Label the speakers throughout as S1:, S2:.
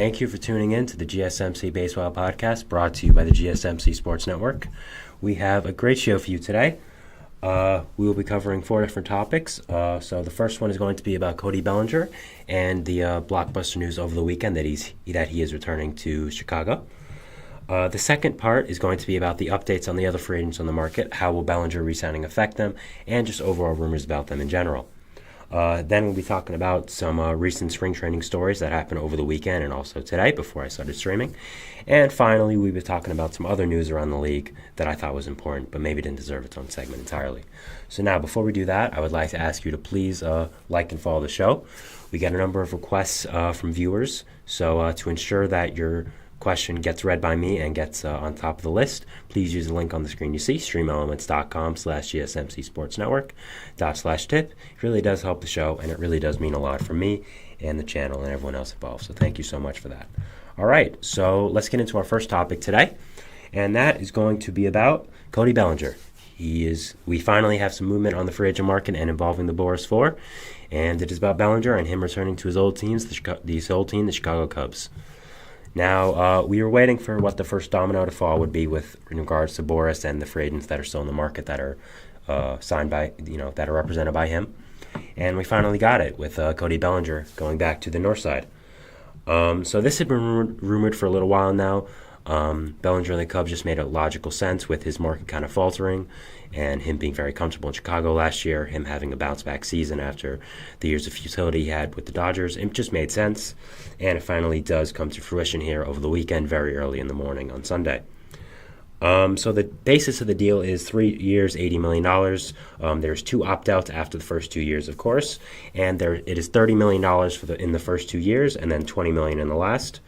S1: Thank you for tuning in to the GSMC Baseball Podcast, brought to you by the GSMC Sports Network. We have a great show for you today. We will be covering 4 different topics. So the first one is going to be about Cody Bellinger and the blockbuster news over the weekend that he is returning to Chicago. The second part is going to be about the updates on the other free agents on the market, how will Bellinger re-signing affect them, and just overall rumors about them in general. Then we'll be talking about some recent spring training stories that happened over the weekend and also today before I started streaming. And finally, we'll be talking about some other news around the league that I thought was important but maybe didn't deserve its own segment entirely. So now, before we do that, I would like to ask you to please like and follow the show. We get a number of requests from viewers, so to ensure that your question gets read by me and gets on top of the list, please use the link on the screen you see, streamelements.com/GSMC Sports Network /tip. It really does help the show, and it really does mean a lot for me and the channel and everyone else involved. So thank you so much for that. All right, so let's get into our first topic today, and that is going to be about Cody Bellinger. We finally have some movement on the free agent market and involving the Boris 4, and it is about Bellinger and him returning to his old team, the Chicago Cubs. Now, we were waiting for what the first domino to fall would be in regards to Boris and the free agents that are still in the market that are signed by, that are represented by him. And we finally got it with Cody Bellinger going back to the north side. So this had been rumored for a little while now. Bellinger and the Cubs just made a logical sense with his market kind of faltering and him being very comfortable in Chicago last year, him having a bounce-back season after the years of futility he had with the Dodgers. It just made sense, and it finally does come to fruition here over the weekend, very early in the morning on Sunday. So the basis of the deal is 3 years, $80 million. There's 2 opt-outs after the first 2 years, of course, and it is $30 million in the first 2 years and then $20 million in the last.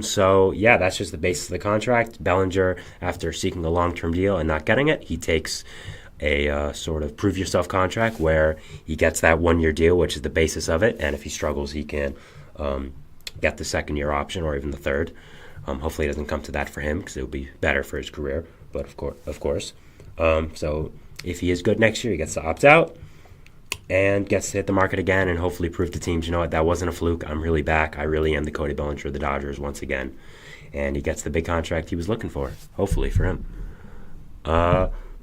S1: So yeah, that's just the basis of the contract. Bellinger, after seeking a long-term deal and not getting it, he takes a sort of prove yourself contract where he gets that 1-year deal, which is the basis of it. And if he struggles, he can get the 2nd-year option or even the 3rd. Hopefully it doesn't come to that for him because it would be better for his career. But of course. So if he is good next year, he gets to opt out and gets to hit the market again and hopefully prove to teams, you know what, that wasn't a fluke. I'm really back. I really am the Cody Bellinger of the Dodgers once again. And he gets the big contract he was looking for, hopefully for him.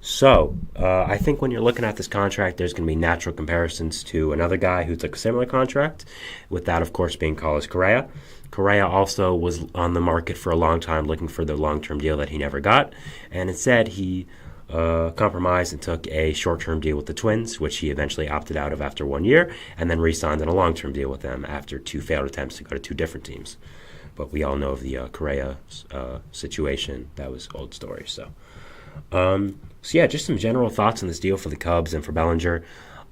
S1: So I think when you're looking at this contract, there's going to be natural comparisons to another guy who took a similar contract, with that, of course, being Carlos Correa. Correa also was on the market for a long time looking for the long-term deal that he never got. And instead, he compromised and took a short-term deal with the Twins, which he eventually opted out of after 1 year, and then re-signed on a long-term deal with them after 2 failed attempts to go to 2 different teams. But we all know of the Correa situation. That was old story. So yeah, just some general thoughts on this deal for the Cubs and for Bellinger.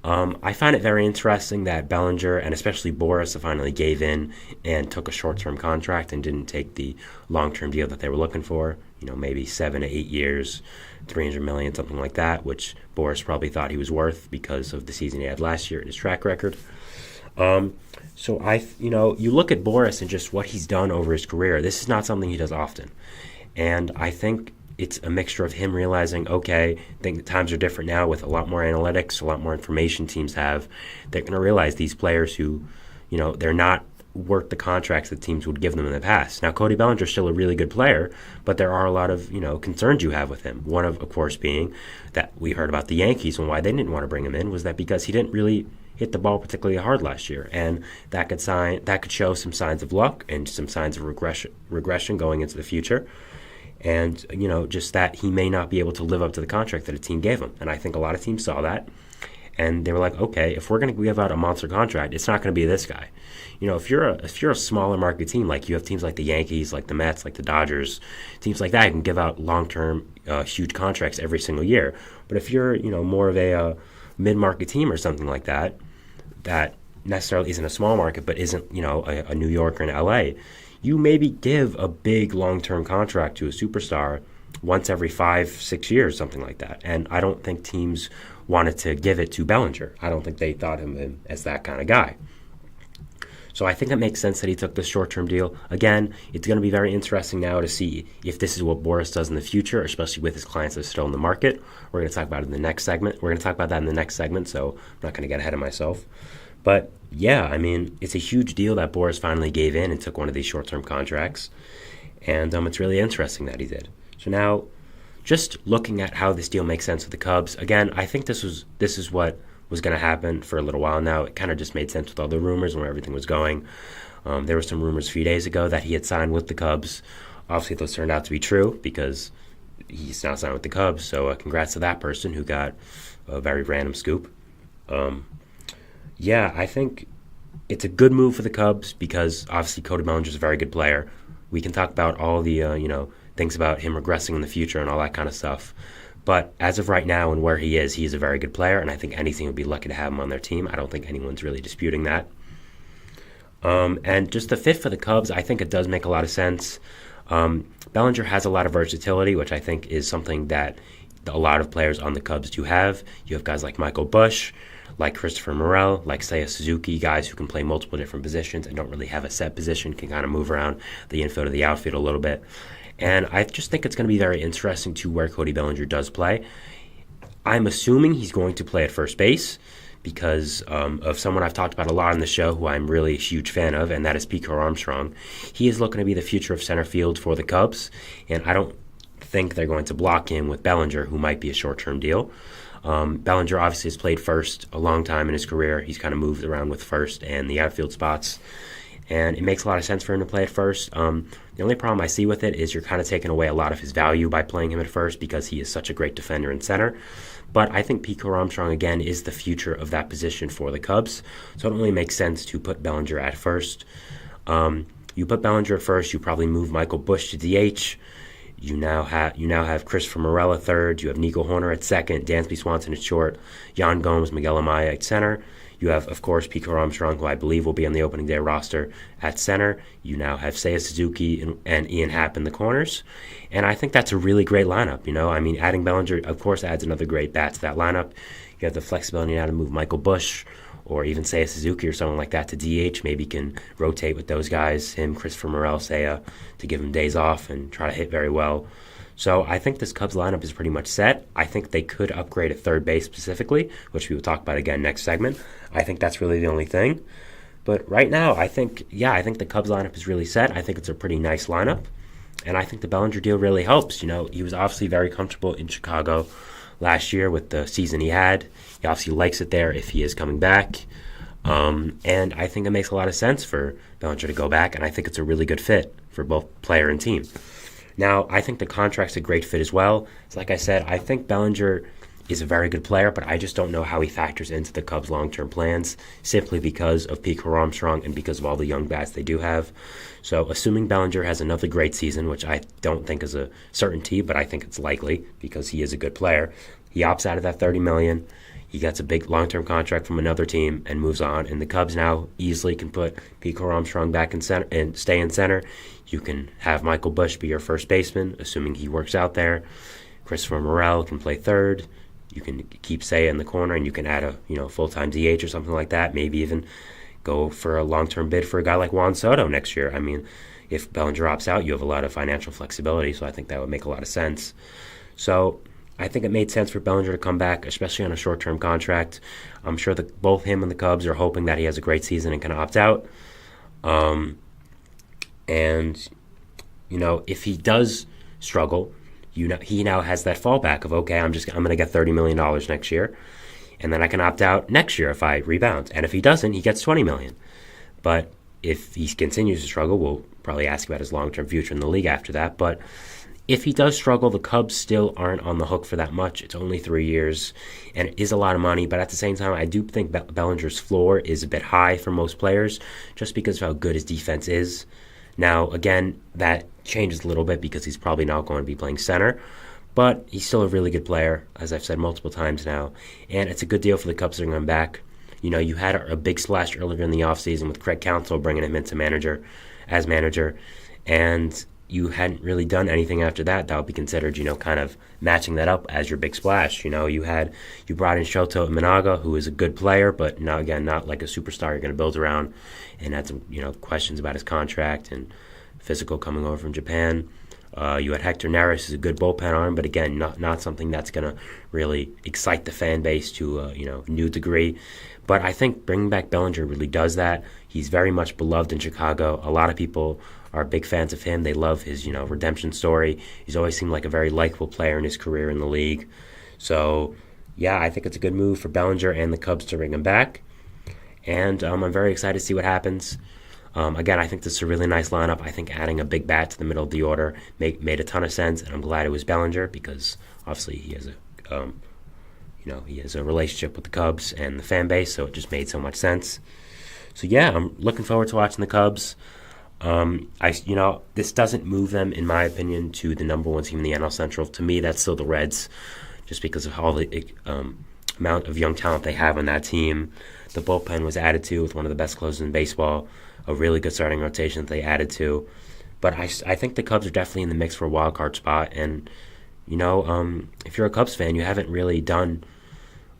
S1: I find it very interesting that Bellinger and especially Boris finally gave in and took a short-term contract and didn't take the long-term deal that they were looking for. Maybe 7 to 8 years, $300 million, something like that, which Boris probably thought he was worth because of the season he had last year and his track record. So you look at Boris and just what he's done over his career. This is not something he does often, and I think it's a mixture of him realizing, okay, I think the times are different now with a lot more analytics, a lot more information teams have. They're going to realize these players who, they're not worth the contracts that teams would give them in the past. Now, Cody Bellinger is still a really good player, but there are a lot of, concerns you have with him. One of course, being that we heard about the Yankees and why they didn't want to bring him in was that because he didn't really hit the ball particularly hard last year, and that could show some signs of luck and some signs of regression going into the future. And, just that he may not be able to live up to the contract that a team gave him. And I think a lot of teams saw that. And they were like, okay, if we're going to give out a monster contract, it's not going to be this guy. If you're a smaller market team, like you have teams like the Yankees, like the Mets, like the Dodgers, teams like that can give out long-term, huge contracts every single year. But if you're, more of a mid-market team or something like that, that necessarily isn't a small market, but isn't, a New York or an LA, you maybe give a big long-term contract to a superstar once every 5-6 years, something like that. And I don't think teams wanted to give it to Bellinger. I don't think they thought him as that kind of guy. So I think it makes sense that he took this short-term deal. Again, it's going to be very interesting now to see if this is what Boris does in the future, especially with his clients that are still in the market. We're going to talk about it in the next segment. So I'm not going to get ahead of myself. But yeah, I mean, it's a huge deal that Boras finally gave in and took one of these short-term contracts, and it's really interesting that he did. So now, just looking at how this deal makes sense with the Cubs, again, I think this is what was going to happen for a little while now. It kind of just made sense with all the rumors and where everything was going. There were some rumors a few days ago that he had signed with the Cubs. Obviously, those turned out to be true because he's now signed with the Cubs. So congrats to that person who got a very random scoop. Yeah, I think it's a good move for the Cubs because obviously Cody Bellinger is a very good player. We can talk about all the things about him regressing in the future and all that kind of stuff. But as of right now and where he is a very good player, and I think any team would be lucky to have him on their team. I don't think anyone's really disputing that. And just the fit for the Cubs, I think it does make a lot of sense. Bellinger has a lot of versatility, which I think is something that a lot of players on the Cubs do have. You have guys like Michael Busch, like Christopher Morel, like Seiya Suzuki, guys who can play multiple different positions and don't really have a set position, can kind of move around the infield or the outfield a little bit. And I just think it's going to be very interesting to where Cody Bellinger does play. I'm assuming he's going to play at first base because of someone I've talked about a lot on the show who I'm really a huge fan of, and that is Pete Armstrong. He is looking to be the future of center field for the Cubs, and I don't think they're going to block him with Bellinger, who might be a short-term deal. Bellinger obviously has played first a long time in his career. He's kind of moved around with first and the outfield spots, and it makes a lot of sense for him to play at first. The only problem I see with it is you're kind of taking away a lot of his value by playing him at first because he is such a great defender in center. But I think Pete Armstrong, again, is the future of that position for the Cubs, so it don't really make sense to put Bellinger at first. You put Bellinger at first, you probably move Michael Busch to DH. You now have Christopher Morel at third. You have Nico Horner at second. Dansby Swanson at short. Yan Gomes, Miguel Amaya at center. You have, of course, Pete Armstrong, who I believe will be on the opening day roster at center. You now have Seiya Suzuki and Ian Happ in the corners. And I think that's a really great lineup. I mean, adding Bellinger, of course, adds another great bat to that lineup. You have the flexibility now to move Michael Busch or even Seiya Suzuki or someone like that to DH. Maybe you can rotate with those guys, him, Christopher Morel, Seiya, to give him days off and try to hit very well. So I think this Cubs lineup is pretty much set. I think they could upgrade at third base specifically, which we will talk about again next segment. I think that's really the only thing. But right now, I think the Cubs lineup is really set. I think it's a pretty nice lineup. And I think the Bellinger deal really helps. He was obviously very comfortable in Chicago last year with the season he had. He obviously likes it there if he is coming back. And I think it makes a lot of sense for Bellinger to go back, and I think it's a really good fit for both player and team. Now, I think the contract's a great fit as well. So like I said, I think Bellinger is a very good player, but I just don't know how he factors into the Cubs' long-term plans simply because of Pete Armstrong and because of all the young bats they do have. So assuming Bellinger has another great season, which I don't think is a certainty, but I think it's likely because he is a good player, he opts out of that $30 million. He gets a big long-term contract from another team and moves on. And the Cubs now easily can put Pete Armstrong back in center and stay in center. You can have Michael Busch be your first baseman, assuming he works out there. Christopher Morel can play third. You can keep Seiya in the corner, and you can add a full-time DH or something like that. Maybe even go for a long-term bid for a guy like Juan Soto next year. I mean, if Bellinger opts out, you have a lot of financial flexibility, so I think that would make a lot of sense. So I think it made sense for Bellinger to come back, especially on a short-term contract. I'm sure that both him and the Cubs are hoping that he has a great season and can opt out. And if he does struggle, he now has that fallback of, okay, I'm going to get $30 million next year, and then I can opt out next year if I rebound. And if he doesn't, he gets $20 million. But if he continues to struggle, we'll probably ask about his long-term future in the league after that. But if he does struggle, the Cubs still aren't on the hook for that much. It's only 3 years, and it is a lot of money. But at the same time, I do think Bellinger's floor is a bit high for most players just because of how good his defense is. Now, again, that changes a little bit because he's probably not going to be playing center, but he's still a really good player, as I've said multiple times now, and it's a good deal for the Cubs to bring him back. You had a big splash earlier in the offseason with Craig Counsell bringing him into as manager, and you hadn't really done anything after that would be considered, kind of matching that up as your big splash. You brought in Shoto Imanaga, who is a good player, but now again, not like a superstar you're going to build around, and had some, questions about his contract and physical coming over from Japan. You had Hector Neris, who's a good bullpen arm, but again, not something that's going to really excite the fan base to a new degree. But I think bringing back Bellinger really does that. He's very much beloved in Chicago. A lot of people are big fans of him. They love his redemption story. He's always seemed like a very likable player in his career in the league. So yeah, I think it's a good move for Bellinger and the Cubs to bring him back. And I'm very excited to see what happens. Again, I think this is a really nice lineup. I think adding a big bat to the middle of the order made a ton of sense, and I'm glad it was Bellinger because obviously he has a relationship with the Cubs and the fan base, so it just made so much sense. So yeah, I'm looking forward to watching the Cubs. This doesn't move them, in my opinion, to the number one team in the NL Central. To me, that's still the Reds, just because of all the amount of young talent they have on that team. The bullpen was added to with one of the best closers in baseball. A really good starting rotation that they added to. But I think the Cubs are definitely in the mix for a wild card spot. And, if you're a Cubs fan, you haven't really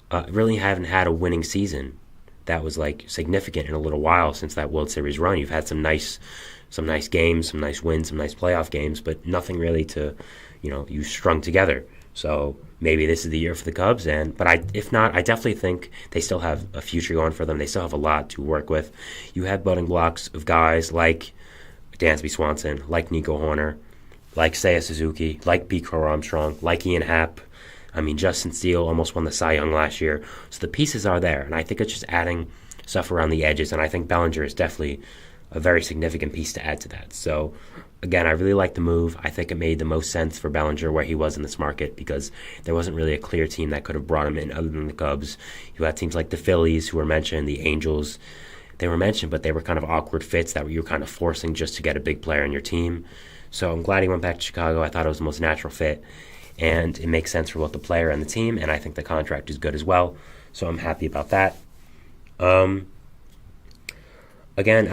S1: haven't had a winning season that was significant in a little while since that World Series run. You've had some nice games, some nice wins, some nice playoff games, but nothing really to, you strung together. So maybe this is the year for the Cubs, if not, I definitely think they still have a future going for them. They still have a lot to work with. You have building blocks of guys like Dansby Swanson, like Nico Horner, like Seiya Suzuki, like Pete Crow Armstrong, like Ian Happ. Justin Steele almost won the Cy Young last year. So the pieces are there, and I think it's just adding stuff around the edges, and I think Bellinger is definitely a very significant piece to add to that. So again, I really like the move. I think it made the most sense for Bellinger where he was in this market because there wasn't really a clear team that could have brought him in other than the Cubs. You had teams like the Phillies who were mentioned, the Angels. They were mentioned, but they were kind of awkward fits that you were kind of forcing just to get a big player on your team. So I'm glad he went back to Chicago. I thought it was the most natural fit, and it makes sense for both the player and the team, and I think the contract is good as well. So I'm happy about that. Again,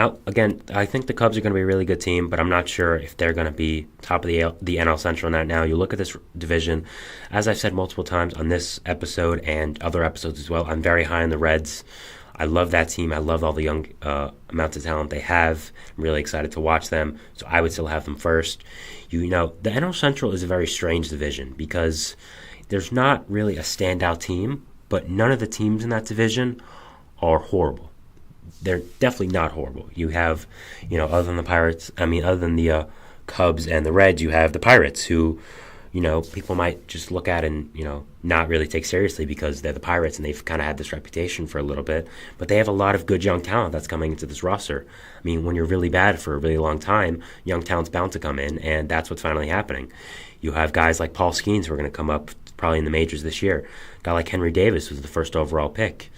S1: I think the Cubs are going to be a really good team, but I'm not sure if they're going to be top of the NL Central now. You look at this division, as I've said multiple times on this episode and other episodes as well, I'm very high on the Reds. I love that team. I love all the young amounts of talent they have. I'm really excited to watch them, so I would still have them first. The NL Central is a very strange division because there's not really a standout team, but none of the teams in that division are horrible. They're definitely not horrible. You have, other than the Cubs and the Reds, you have the Pirates who, people might just look at and, not really take seriously because they're the Pirates and they've kind of had this reputation for a little bit. But they have a lot of good young talent that's coming into this roster. When you're really bad for a really long time, young talent's bound to come in, and that's what's finally happening. You have guys like Paul Skeens who are going to come up probably in the majors this year. A guy like Henry Davis was the first overall pick.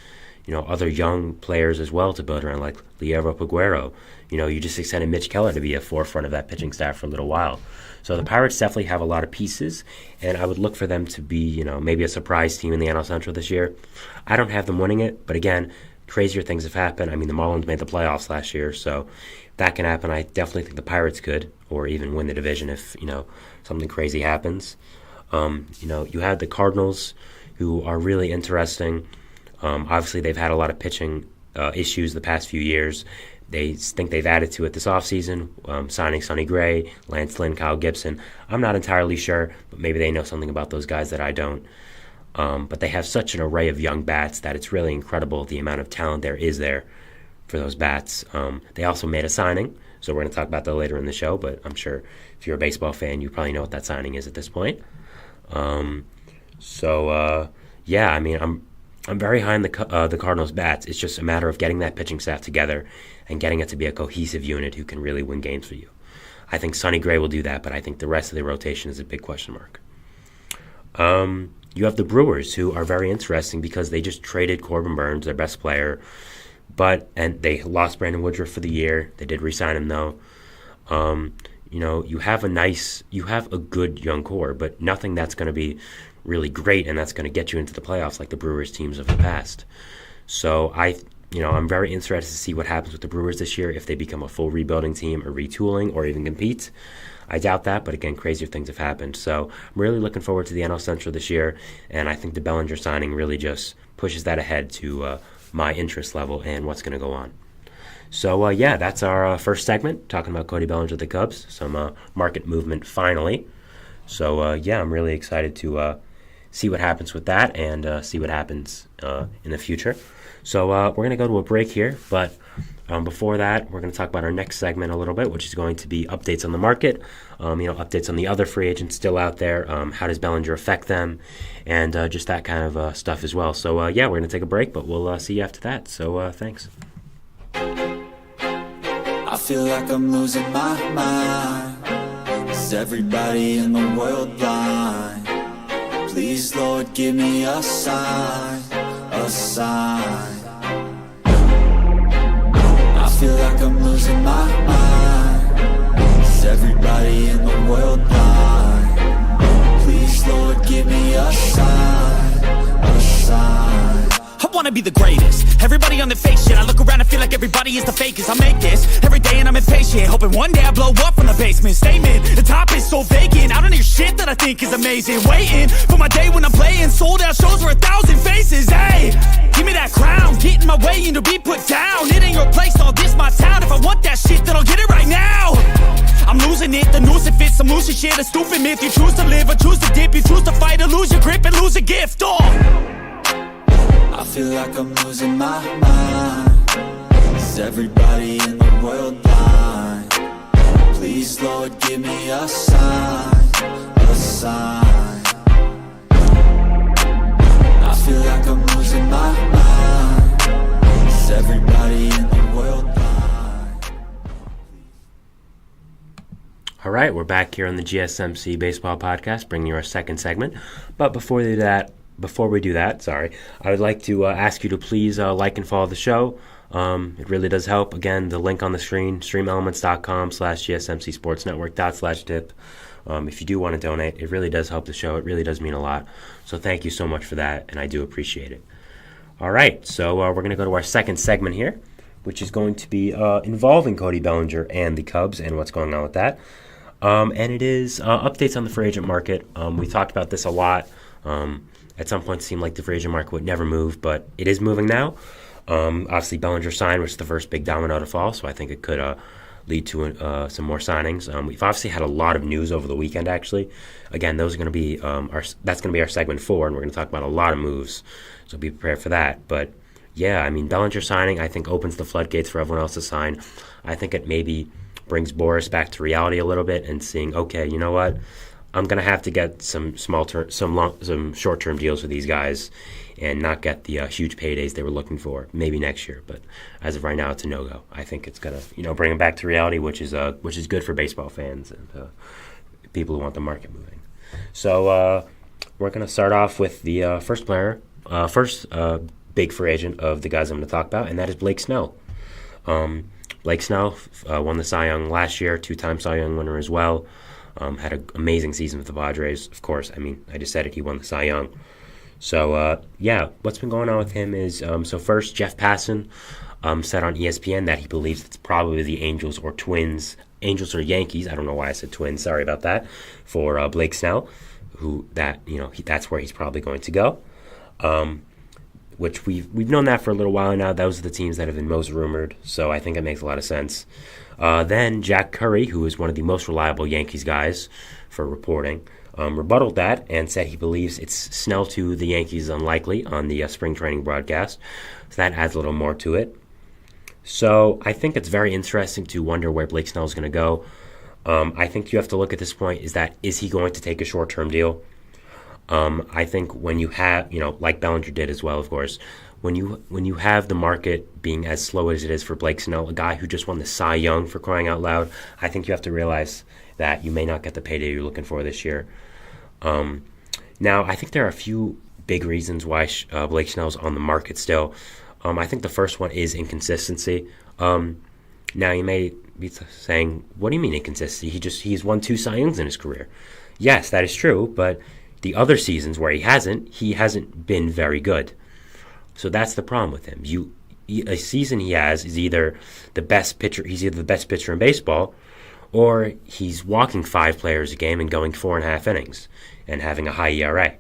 S1: Other young players as well to build around, like Liero Peguero. You just extended Mitch Keller to be a forefront of that pitching staff for a little while. So the Pirates definitely have a lot of pieces, and I would look for them to be, maybe a surprise team in the NL Central this year. I don't have them winning it, but again, crazier things have happened. The Marlins made the playoffs last year, so if that can happen, I definitely think the Pirates could, or even win the division if, something crazy happens. You have the Cardinals, who are really interesting. Obviously, they've had a lot of pitching issues the past few years. They think they've added to it this offseason, signing Sonny Gray, Lance Lynn, Kyle Gibson. I'm not entirely sure, but maybe they know something about those guys that I don't. But they have such an array of young bats that it's really incredible the amount of talent there is there for those bats. They also made a signing, so we're going to talk about that later in the show, but I'm sure if you're a baseball fan, you probably know what that signing is at this point. I'm very high on the Cardinals' bats. It's just a matter of getting that pitching staff together and getting it to be a cohesive unit who can really win games for you. I think Sonny Gray will do that, but I think the rest of the rotation is a big question mark. You have the Brewers, who are very interesting because they just traded Corbin Burns, their best player, and they lost Brandon Woodruff for the year. They did re-sign him though. You have a good young core, but nothing that's going to be really great and that's going to get you into the playoffs like the Brewers teams of the past. So I'm very interested to see what happens with the Brewers this year, if they become a full rebuilding team or retooling or even compete. I doubt that, but again, crazier things have happened. So I'm really looking forward to the NL Central this year, and I think the Bellinger signing really just pushes that ahead to my interest level and what's going to go on. So, yeah, that's our first segment, talking about Cody Bellinger of the Cubs, some market movement finally. So, yeah, I'm really excited to see what happens with that and see what happens in the future. So we're going to go to a break here, but before that, we're going to talk about our next segment a little bit, which is going to be updates on the market, updates on the other free agents still out there, how does Bellinger affect them, and just that kind of stuff as well. So, yeah, we're going to take a break, but we'll see you after that. So, thanks.
S2: I feel like I'm losing my mind. Is everybody in the world blind? Please, Lord, give me a sign, a sign. I feel like I'm losing my mind. Is everybody in the world blind? Please, Lord, give me a sign, a sign.
S3: I wanna be the greatest. Everybody on the fake shit. I look around and feel like everybody is the fakest. I make this every day and I'm impatient, hoping one day I blow up from the basement. Statement, the top is so vacant. I don't hear shit that I think is amazing. Waiting for my day when I'm playing sold out shows for 1,000 faces. Hey, give me that crown, get in my way and to be put down. It ain't your place, all this my town. If I want that shit, then I'll get it right now. I'm losing it, the noose it fits. I'm losing shit, a stupid myth. You choose to live or choose to dip. You choose to fight or lose your grip and lose a gift.
S2: I feel like I'm losing my mind. Is everybody in the world blind? Please, Lord, give me a sign, a sign. I feel like I'm losing my mind. Is everybody in the world blind?
S1: All right, we're back here on the GSMC Baseball Podcast, bringing you our second segment. But before we do that, I would like to ask you to please like and follow the show. It really does help. Again, the link on the screen, streamelements.com/GSMC Sports Network/tip. If you do want to donate, it really does help the show. It really does mean a lot. So thank you so much for that, and I do appreciate it. All right, so we're going to go to our second segment here, which is going to be involving Cody Bellinger and the Cubs and what's going on with that. And it is updates on the free agent market. We talked about this a lot. At some point, it seemed like the free agent market would never move, but it is moving now. Obviously, Bellinger signed, which is the first big domino to fall, so I think it could lead to some more signings. We've obviously had a lot of news over the weekend, actually. Again, those are going to be that's going to be our segment 4, and we're going to talk about a lot of moves, so be prepared for that. But yeah, I mean, Bellinger signing, I think, opens the floodgates for everyone else to sign. I think it maybe brings Boris back to reality a little bit and seeing, okay, you know what? I'm going to have to get some short-term deals with these guys and not get the huge paydays they were looking for, maybe next year. But as of right now, it's a no-go. I think it's going to bring them back to reality, which is good for baseball fans and people who want the market moving. So we're going to start off with the first big free agent of the guys I'm going to talk about, and that is Blake Snell. Blake Snell won the Cy Young last year, 2-time Cy Young winner as well. Had an amazing season with the Padres, of course. I mean, I just said it, he won the Cy Young. So, yeah, what's been going on with him is, so first, Jeff Passan said on ESPN that he believes it's probably the Angels or Yankees, I don't know why I said Twins, sorry about that, for Blake Snell, that's where he's probably going to go. Which we've known that for a little while now. Those are the teams that have been most rumored, so I think it makes a lot of sense. Then Jack Curry, who is one of the most reliable Yankees guys for reporting, rebutted that and said he believes it's Snell to the Yankees unlikely on the spring training broadcast. So that adds a little more to it. So I think it's very interesting to wonder where Blake Snell is going to go. I think you have to look at this point is he going to take a short-term deal? I think when you have, like Bellinger did as well, of course, when you have the market being as slow as it is for Blake Snell, a guy who just won the Cy Young, for crying out loud, I think you have to realize that you may not get the payday you're looking for this year. Now, I think there are a few big reasons why Blake Snell's on the market still. I think the first one is inconsistency. Now, you may be saying, what do you mean inconsistency? He's won 2 Cy Youngs in his career. Yes, that is true, but the other seasons where he hasn't been very good. So that's the problem with him. A season he has is either the best pitcher. He's either the best pitcher in baseball, or he's walking 5 players a game and going 4.5 innings and having a high ERA.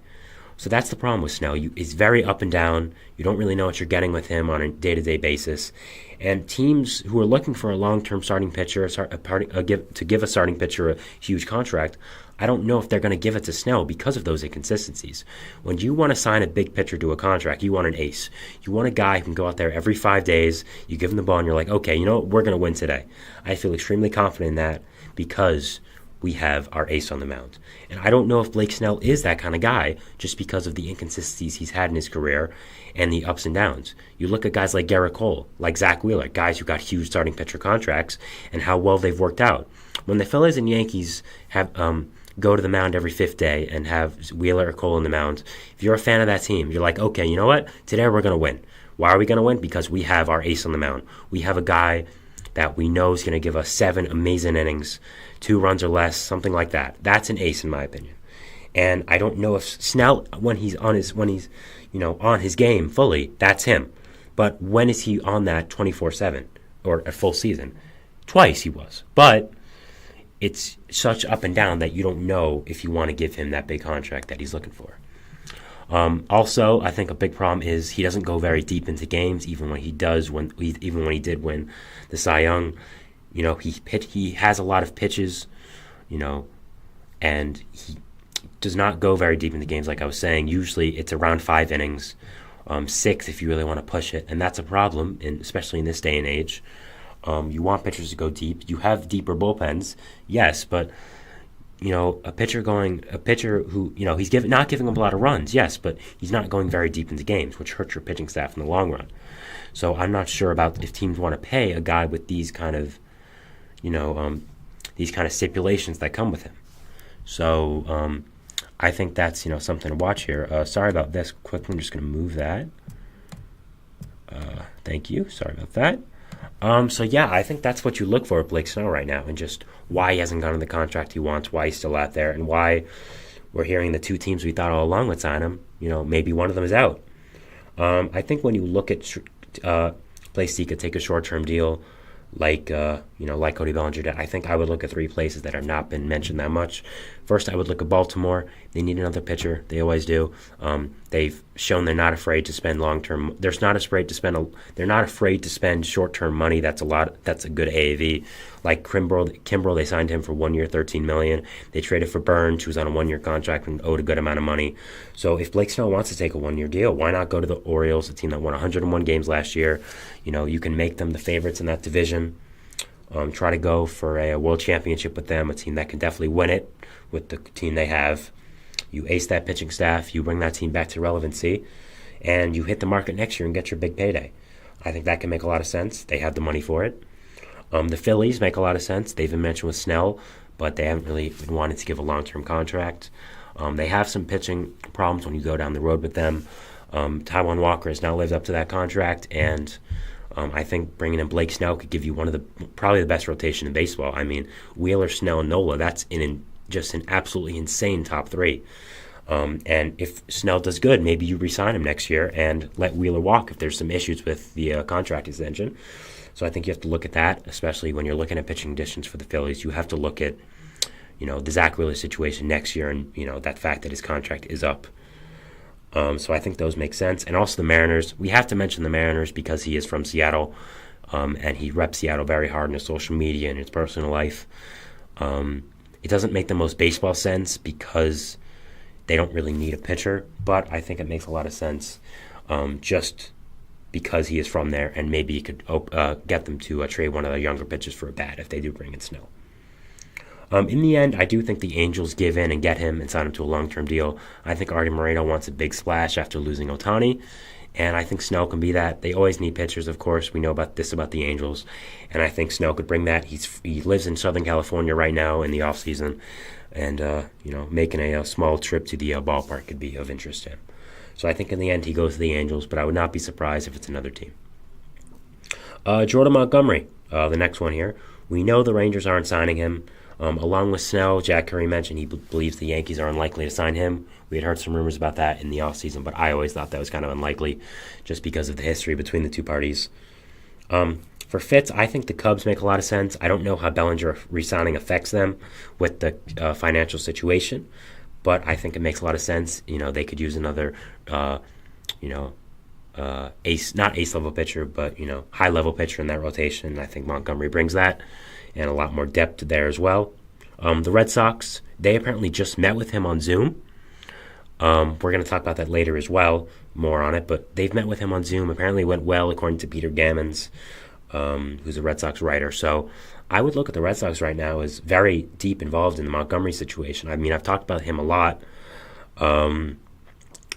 S1: So that's the problem with Snell. He's very up and down. You don't really know what you're getting with him on a day-to-day basis. And teams who are looking for a long-term starting pitcher, to give a starting pitcher a huge contract, I don't know if they're going to give it to Snell because of those inconsistencies. When you want to sign a big pitcher to a contract, you want an ace. You want a guy who can go out there every 5 days, you give him the ball, and you're like, okay, you know what, we're going to win today. I feel extremely confident in that because we have our ace on the mound. And I don't know if Blake Snell is that kind of guy just because of the inconsistencies he's had in his career and the ups and downs. You look at guys like Garrett Cole, like Zach Wheeler, guys who got huge starting pitcher contracts, and how well they've worked out. When the Phillies and Yankees have go to the mound every 5th day and have Wheeler or Cole on the mound, if you're a fan of that team, you're like, okay, you know what? Today we're going to win. Why are we going to win? Because we have our ace on the mound. We have a guy that we know is going to give us 7 amazing innings, 2 runs or less, something like that. That's an ace in my opinion. And I don't know if Snell, when he's on his game fully, that's him. But when is he on that 24/7 or a full season? Twice he was. But it's such up and down that you don't know if you want to give him that big contract that he's looking for. Also, I think a big problem is he doesn't go very deep into games, even when he did win the Cy Young. He has a lot of pitches, and he does not go very deep into games. Like I was saying, usually it's around 5 innings, 6 if you really want to push it, and that's a problem, especially in this day and age. You want pitchers to go deep. You have deeper bullpens, yes, but a pitcher who he's not giving up a lot of runs, yes, but he's not going very deep into games, which hurts your pitching staff in the long run. So I'm not sure about if teams want to pay a guy with these kind of stipulations that come with him. So I think that's something to watch here. Sorry about this. Quick, I'm just going to move that. Thank you. Sorry about that. I think that's what you look for at Blake Snell right now, and just why he hasn't gotten the contract he wants, why he's still out there, and why we're hearing the 2 teams we thought all along would sign him. Maybe one of them is out. I think when you look at places he could take a short-term deal, like Cody Bellinger did, I think I would look at 3 places that have not been mentioned that much. First, I would look at Baltimore. They need another pitcher. They always do. They've shown they're not afraid to spend long-term. They're not afraid to spend short-term money. That's a good AAV. Like Kimbrel, they signed him for 1 year, $13 million. They traded for Burns, who was on a 1-year contract and owed a good amount of money. So if Blake Snell wants to take a 1-year deal, why not go to the Orioles, a team that won 101 games last year? You can make them the favorites in that division. Try to go for a world championship with them, a team that can definitely win it with the team they have. You ace that pitching staff, you bring that team back to relevancy, and you hit the market next year and get your big payday. I think that can make a lot of sense. They have the money for it. The Phillies make a lot of sense. They've been mentioned with Snell, but they haven't really been wanting to give a long-term contract. They have some pitching problems when you go down the road with them. Taijuan Walker has now lived up to that contract, and I think bringing in Blake Snell could give you probably the best rotation in baseball. I mean, Wheeler, Snell, and Nola, that's just an absolutely insane top 3. And if Snell does good, maybe you re-sign him next year and let Wheeler walk if there's some issues with the contract extension. So I think you have to look at that, especially when you're looking at pitching conditions for the Phillies. You have to look at, the Zach Wheeler situation next year and, that fact that his contract is up. So I think those make sense. And also the Mariners. We have to mention the Mariners because he is from Seattle, and he reps Seattle very hard in his social media and his personal life. It doesn't make the most baseball sense because they don't really need a pitcher, but I think it makes a lot of sense just because he is from there, and maybe he could get them to trade one of the younger pitchers for a bat if they do bring in Snell. In the end, I do think the Angels give in and get him and sign him to a long-term deal. I think Artie Moreno wants a big splash after losing Ohtani, and I think Snell can be that. They always need pitchers, of course. We know about the Angels, and I think Snell could bring that. He lives in Southern California right now in the offseason, and making a small trip to the ballpark could be of interest to him. So I think in the end he goes to the Angels, but I would not be surprised if it's another team. Jordan Montgomery, the next one here. We know the Rangers aren't signing him. Along with Snell, Jack Curry mentioned he believes the Yankees are unlikely to sign him. We had heard some rumors about that in the offseason, but I always thought that was kind of unlikely just because of the history between the two parties. For Fitz, I think the Cubs make a lot of sense. I don't know how Bellinger re-signing affects them with the financial situation, but I think it makes a lot of sense. They could use another, not ace level pitcher, but high level pitcher in that rotation. I think Montgomery brings that, and a lot more depth there as well. The Red Sox, they apparently just met with him on Zoom. We're going to talk about that later as well, more on it, but they've met with him on Zoom. Apparently it went well, according to Peter Gammons, who's a Red Sox writer. So I would look at the Red Sox right now as very deep involved in the Montgomery situation. I mean, I've talked about him a lot.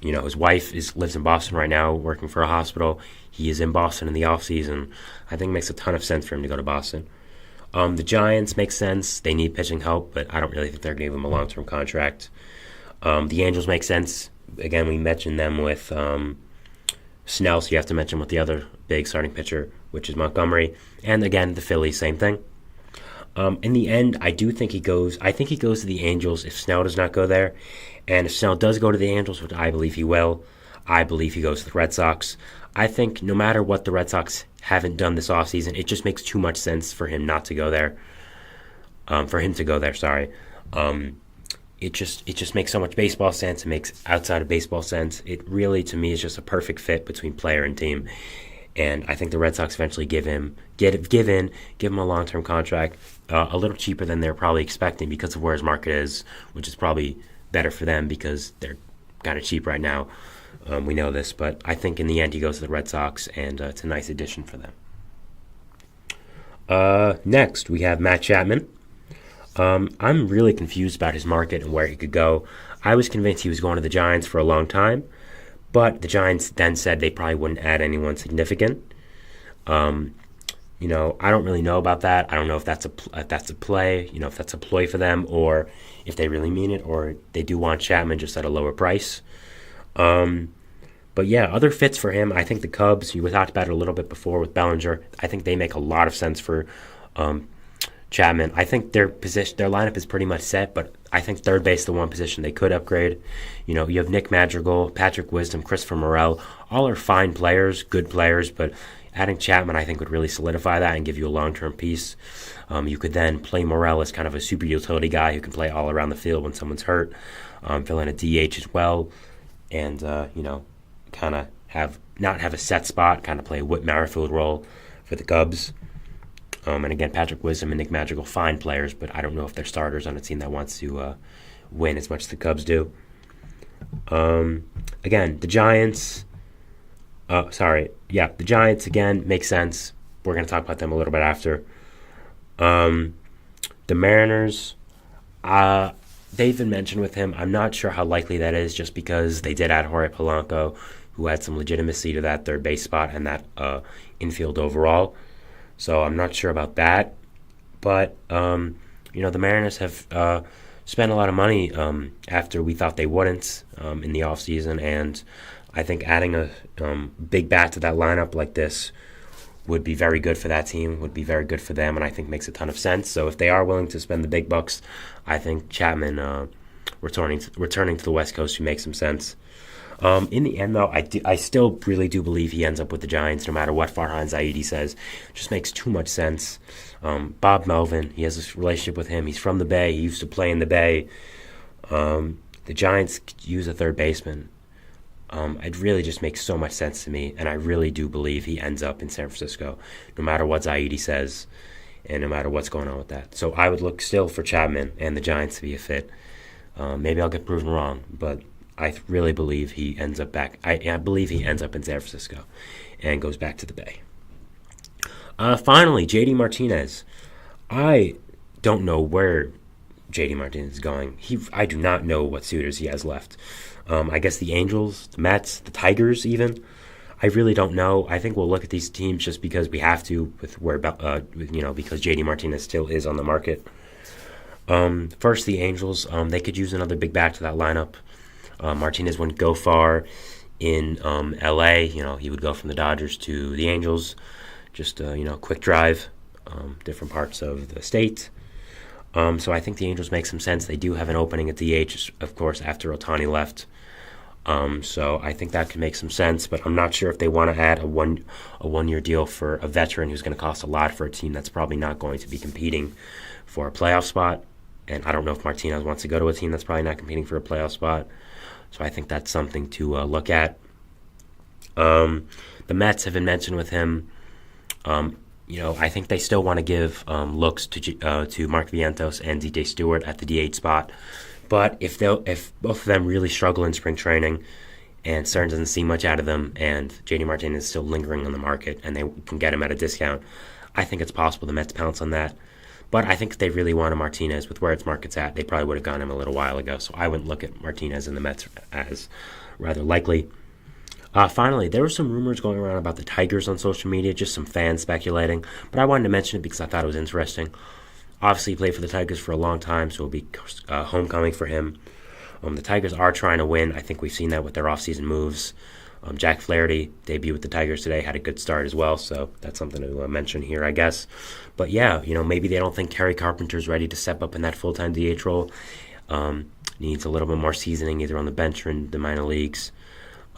S1: His wife lives in Boston right now, working for a hospital. He is in Boston in the offseason. I think it makes a ton of sense for him to go to Boston. The Giants make sense. They need pitching help, but I don't really think they're going to give him a long-term contract. The Angels make sense. Again, we mentioned them with Snell, so you have to mention with the other big starting pitcher, which is Montgomery. And again, the Phillies, same thing. In the end, I think he goes to the Angels if Snell does not go there. And if Snell does go to the Angels, which I believe he will, I believe he goes to the Red Sox. I think no matter what the Red Sox haven't done this offseason, it just makes too much sense for him not to go there. It just makes so much baseball sense. It makes outside of baseball sense. It really, to me, is just a perfect fit between player and team. And I think the Red Sox eventually give him a long-term contract, a little cheaper than they're probably expecting because of where his market is, which is probably better for them because they're kind of cheap right now. We know this, but I think in the end he goes to the Red Sox, and it's a nice addition for them. Next, we have Matt Chapman. I'm really confused about his market and where he could go. I was convinced he was going to the Giants for a long time, but the Giants then said they probably wouldn't add anyone significant. I don't really know about that. I don't know if that's a play, if that's a ploy for them, or if they really mean it, or they do want Chapman just at a lower price. But yeah, other fits for him. I think the Cubs, we talked about it a little bit before with Bellinger. I think they make a lot of sense for Chapman. I think their lineup is pretty much set, but I think third base is the one position they could upgrade. You have Nick Madrigal, Patrick Wisdom, Christopher Morel. All are fine players, good players, but adding Chapman I think would really solidify that and give you a long-term piece. You could then play Morel as kind of a super utility guy who can play all around the field when someone's hurt, fill in a DH as well, and kind of not have a set spot, kind of play a Whit Merrifield role for the Cubs. And again, Patrick Wisdom and Nick Madrigal, fine players, but I don't know if they're starters on a team that wants to win as much as the Cubs do. Again, the Giants. The Giants again make sense. We're going to talk about them a little bit after. The Mariners. They've been mentioned with him. I'm not sure how likely that is, just because they did add Jorge Polanco, who had some legitimacy to that third base spot and that infield overall. So I'm not sure about that. But, the Mariners have spent a lot of money after we thought they wouldn't in the offseason. And I think adding a big bat to that lineup like this would be very good for that team, would be very good for them, and I think makes a ton of sense. So if they are willing to spend the big bucks, I think Chapman returning to the West Coast would make some sense. In the end, though, I still really do believe he ends up with the Giants, no matter what Farhan Zaidi says. It just makes too much sense. Bob Melvin, he has a relationship with him. He's from the Bay. He used to play in the Bay. The Giants could use a third baseman. It really just makes so much sense to me, and I really do believe he ends up in San Francisco, no matter what Zaidi says, and no matter what's going on with that. So I would look still for Chapman and the Giants to be a fit. Maybe I'll get proven wrong, but I really believe he ends up back. I believe he ends up in San Francisco and goes back to the Bay. Finally, J.D. Martinez. I don't know where J.D. Martinez is going. I do not know what suitors he has left. I guess the Angels, the Mets, the Tigers even. I really don't know. I think we'll look at these teams just because we have to, because J.D. Martinez still is on the market. First, the Angels. They could use another big bat to that lineup. Martinez wouldn't go far in L.A. He would go from the Dodgers to the Angels. Just quick drive, different parts of the state. So I think the Angels make some sense. They do have an opening at DH, of course, after Ohtani left. So I think that could make some sense, but I'm not sure if they want to add a one-year deal for a veteran who's going to cost a lot for a team that's probably not going to be competing for a playoff spot. And I don't know if Martinez wants to go to a team that's probably not competing for a playoff spot. So I think that's something to look at. The Mets have been mentioned with him. I think they still want to give looks to Mark Vientos and DJ Stewart at the DH spot. But if both of them really struggle in spring training and Stearns doesn't see much out of them and JD Martinez is still lingering on the market and they can get him at a discount, I think it's possible the Mets pounce on that. But I think if they really wanted Martinez with where its market's at, they probably would have gotten him a little while ago. So I wouldn't look at Martinez and the Mets as rather likely. Finally, there were some rumors going around about the Tigers on social media, just some fans speculating. But I wanted to mention it because I thought it was interesting. Obviously, he played for the Tigers for a long time, so it'll be homecoming for him. The Tigers are trying to win. I think we've seen that with their offseason moves. Jack Flaherty debuted with the Tigers today, had a good start as well, so that's something to mention here, I guess. But yeah, maybe they don't think Kerry Carpenter's ready to step up in that full-time DH role. Needs a little bit more seasoning, either on the bench or in the minor leagues.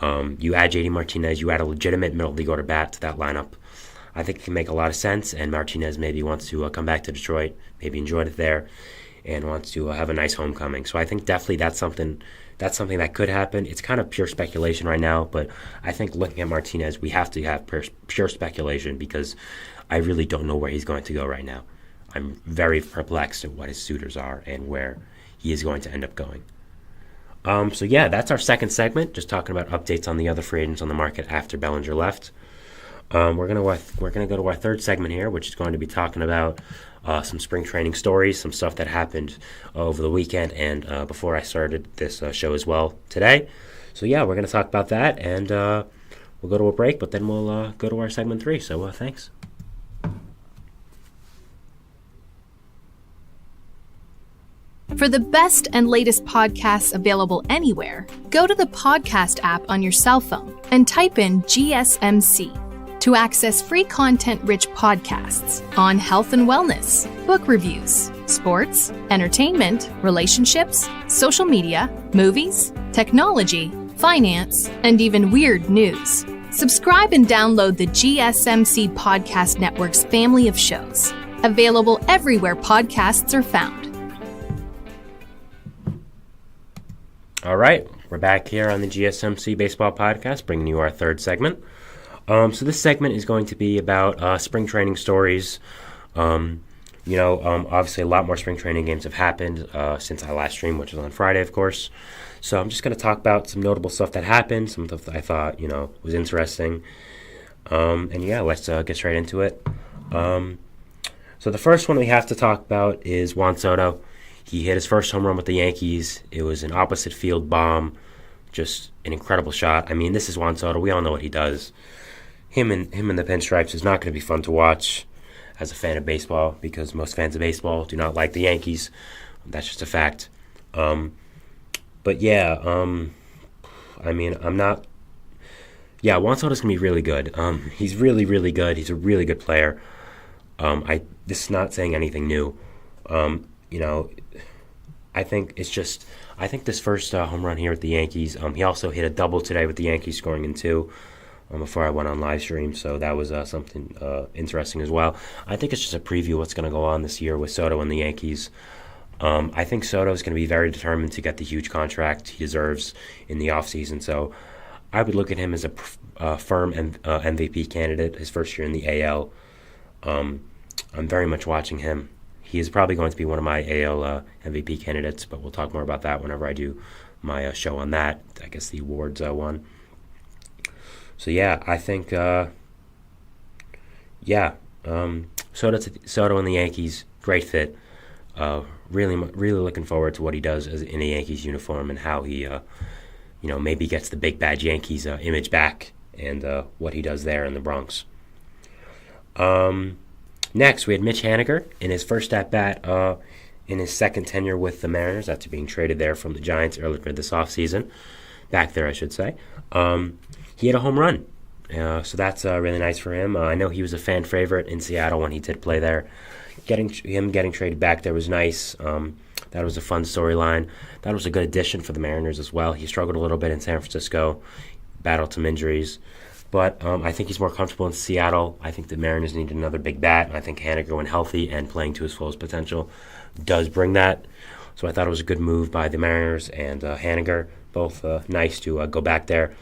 S1: You add JD Martinez, you add a legitimate middle-of-the order bat to that lineup. I think it can make a lot of sense, and Martinez maybe wants to come back to Detroit, maybe enjoyed it there, and wants to have a nice homecoming. So I think definitely that's something that could happen. It's kind of pure speculation right now, but I think looking at Martinez, we have to have pure speculation because I really don't know where he's going to go right now. I'm very perplexed at what his suitors are and where he is going to end up going. So yeah, that's our second segment, just talking about updates on the other free agents on the market after Bellinger left. We're gonna go to our third segment here, which is going to be talking about some spring training stories, some stuff that happened over the weekend and before I started this show as well today. So yeah, we're going to talk about that, and we'll go to a break, but then we'll go to our segment 3. So thanks.
S4: For the best and latest podcasts available anywhere, go to the podcast app on your cell phone and type in GSMC to access free content-rich podcasts on health and wellness, book reviews, sports, entertainment, relationships, social media, movies, technology, finance, and even weird news. Subscribe and download the GSMC Podcast Network's family of shows, available everywhere podcasts are found.
S1: All right, we're back here on the GSMC Baseball Podcast, bringing you our third segment. So this segment is going to be about spring training stories. Obviously a lot more spring training games have happened since I last streamed, which was on Friday, of course. So I'm just going to talk about some notable stuff that happened, some stuff that I thought, was interesting. Let's get straight into it. So the first one we have to talk about is Juan Soto. He hit his first home run with the Yankees. It was an opposite field bomb, just an incredible shot. I mean, this is Juan Soto. We all know what he does. Him in the pinstripes is not going to be fun to watch as a fan of baseball because most fans of baseball do not like the Yankees. That's just a fact. Juan Soto's going to be really good. He's really, really good. He's a really good player. This is not saying anything new. I think this first home run here with the Yankees, he also hit a double today with the Yankees scoring in 2 before I went on live stream, so that was something interesting as well. I think it's just a preview of what's going to go on this year with Soto and the Yankees. I think Soto is going to be very determined to get the huge contract he deserves in the offseason, so I would look at him as a firm MVP candidate his first year in the AL. I'm very much watching him. He is probably going to be one of my AL MVP candidates, but we'll talk more about that whenever I do my show on that. I guess the awards one. So yeah, I think Soto and the Yankees, great fit. Really looking forward to what he does in a Yankees uniform and how he maybe gets the big bad Yankees image back and what he does there in the Bronx. Next, we had Mitch Haniger in his first at-bat in his second tenure with the Mariners after being traded there from the Giants earlier this offseason. Back there, I should say. He had a home run, so that's really nice for him. I know he was a fan favorite in Seattle when he did play there. Getting traded back there was nice. That was a fun storyline. That was a good addition for the Mariners as well. He struggled a little bit in San Francisco, battled some injuries. But I think he's more comfortable in Seattle. I think the Mariners need another big bat. And I think Haniger, when healthy and playing to his fullest potential, does bring that. So I thought it was a good move by the Mariners and Haniger. Both nice to go back there.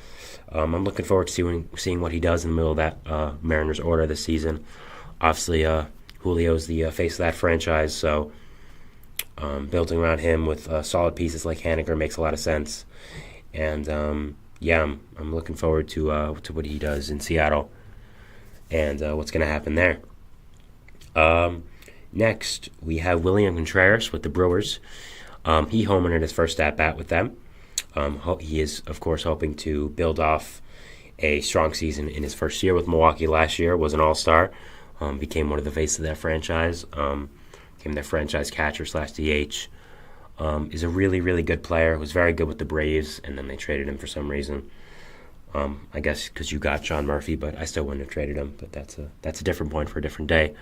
S1: I'm looking forward to seeing what he does in the middle of that Mariners order this season. Obviously, Julio's the face of that franchise, so building around him with solid pieces like Haniger makes a lot of sense. And I'm looking forward to what he does in Seattle and what's going to happen there. Next, we have William Contreras with the Brewers. He homered in his first at-bat with them. He is, of course, hoping to build off a strong season in his first year with Milwaukee last year, was an all-star, became one of the faces of that franchise, became their franchise catcher / DH. Is a really, really good player, was very good with the Braves, and then they traded him for some reason. I guess because you got John Murphy, but I still wouldn't have traded him, but that's a different point for a different day.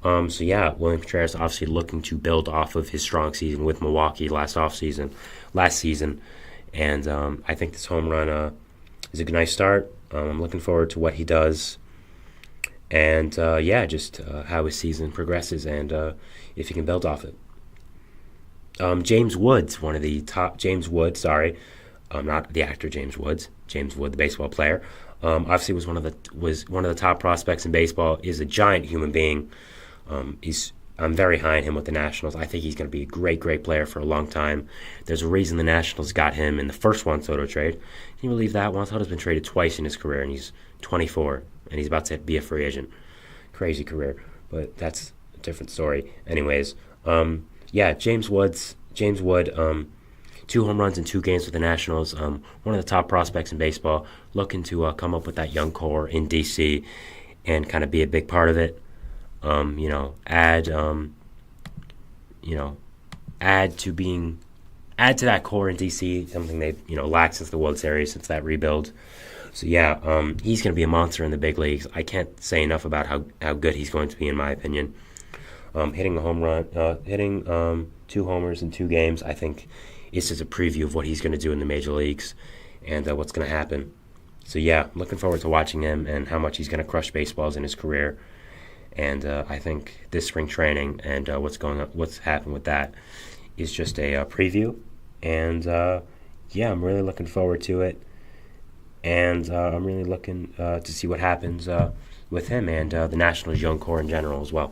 S1: William Contreras obviously looking to build off of his strong season with Milwaukee last season, and I think this home run is a nice start. I'm looking forward to what he does, and how his season progresses, and if he can build off it. James Wood, not the actor James Woods, James Wood, the baseball player. Obviously was one of the top prospects in baseball. Is a giant human being. I'm very high on him with the Nationals. I think he's going to be a great, great player for a long time. There's a reason the Nationals got him in the first Juan Soto trade. Can you believe that? Juan Soto's been traded twice in his career, and he's 24, and he's about to be a free agent. Crazy career, but that's a different story. Anyways, James Wood, 2 home runs in 2 games with the Nationals. One of the top prospects in baseball, looking to come up with that young core in D.C. and kind of be a big part of it. Add to that core in DC, something they've lacked since the World Series, since that rebuild. So he's going to be a monster in the big leagues. I can't say enough about how good he's going to be, in my opinion. Hitting a home run, hitting 2 homers in 2 games, I think is just a preview of what he's going to do in the major leagues and what's going to happen. So looking forward to watching him and how much he's going to crush baseballs in his career. And I think this spring training and what's happened with that is just a preview. And I'm really looking forward to it. And I'm really looking to see what happens with him and the Nationals' young core in general as well.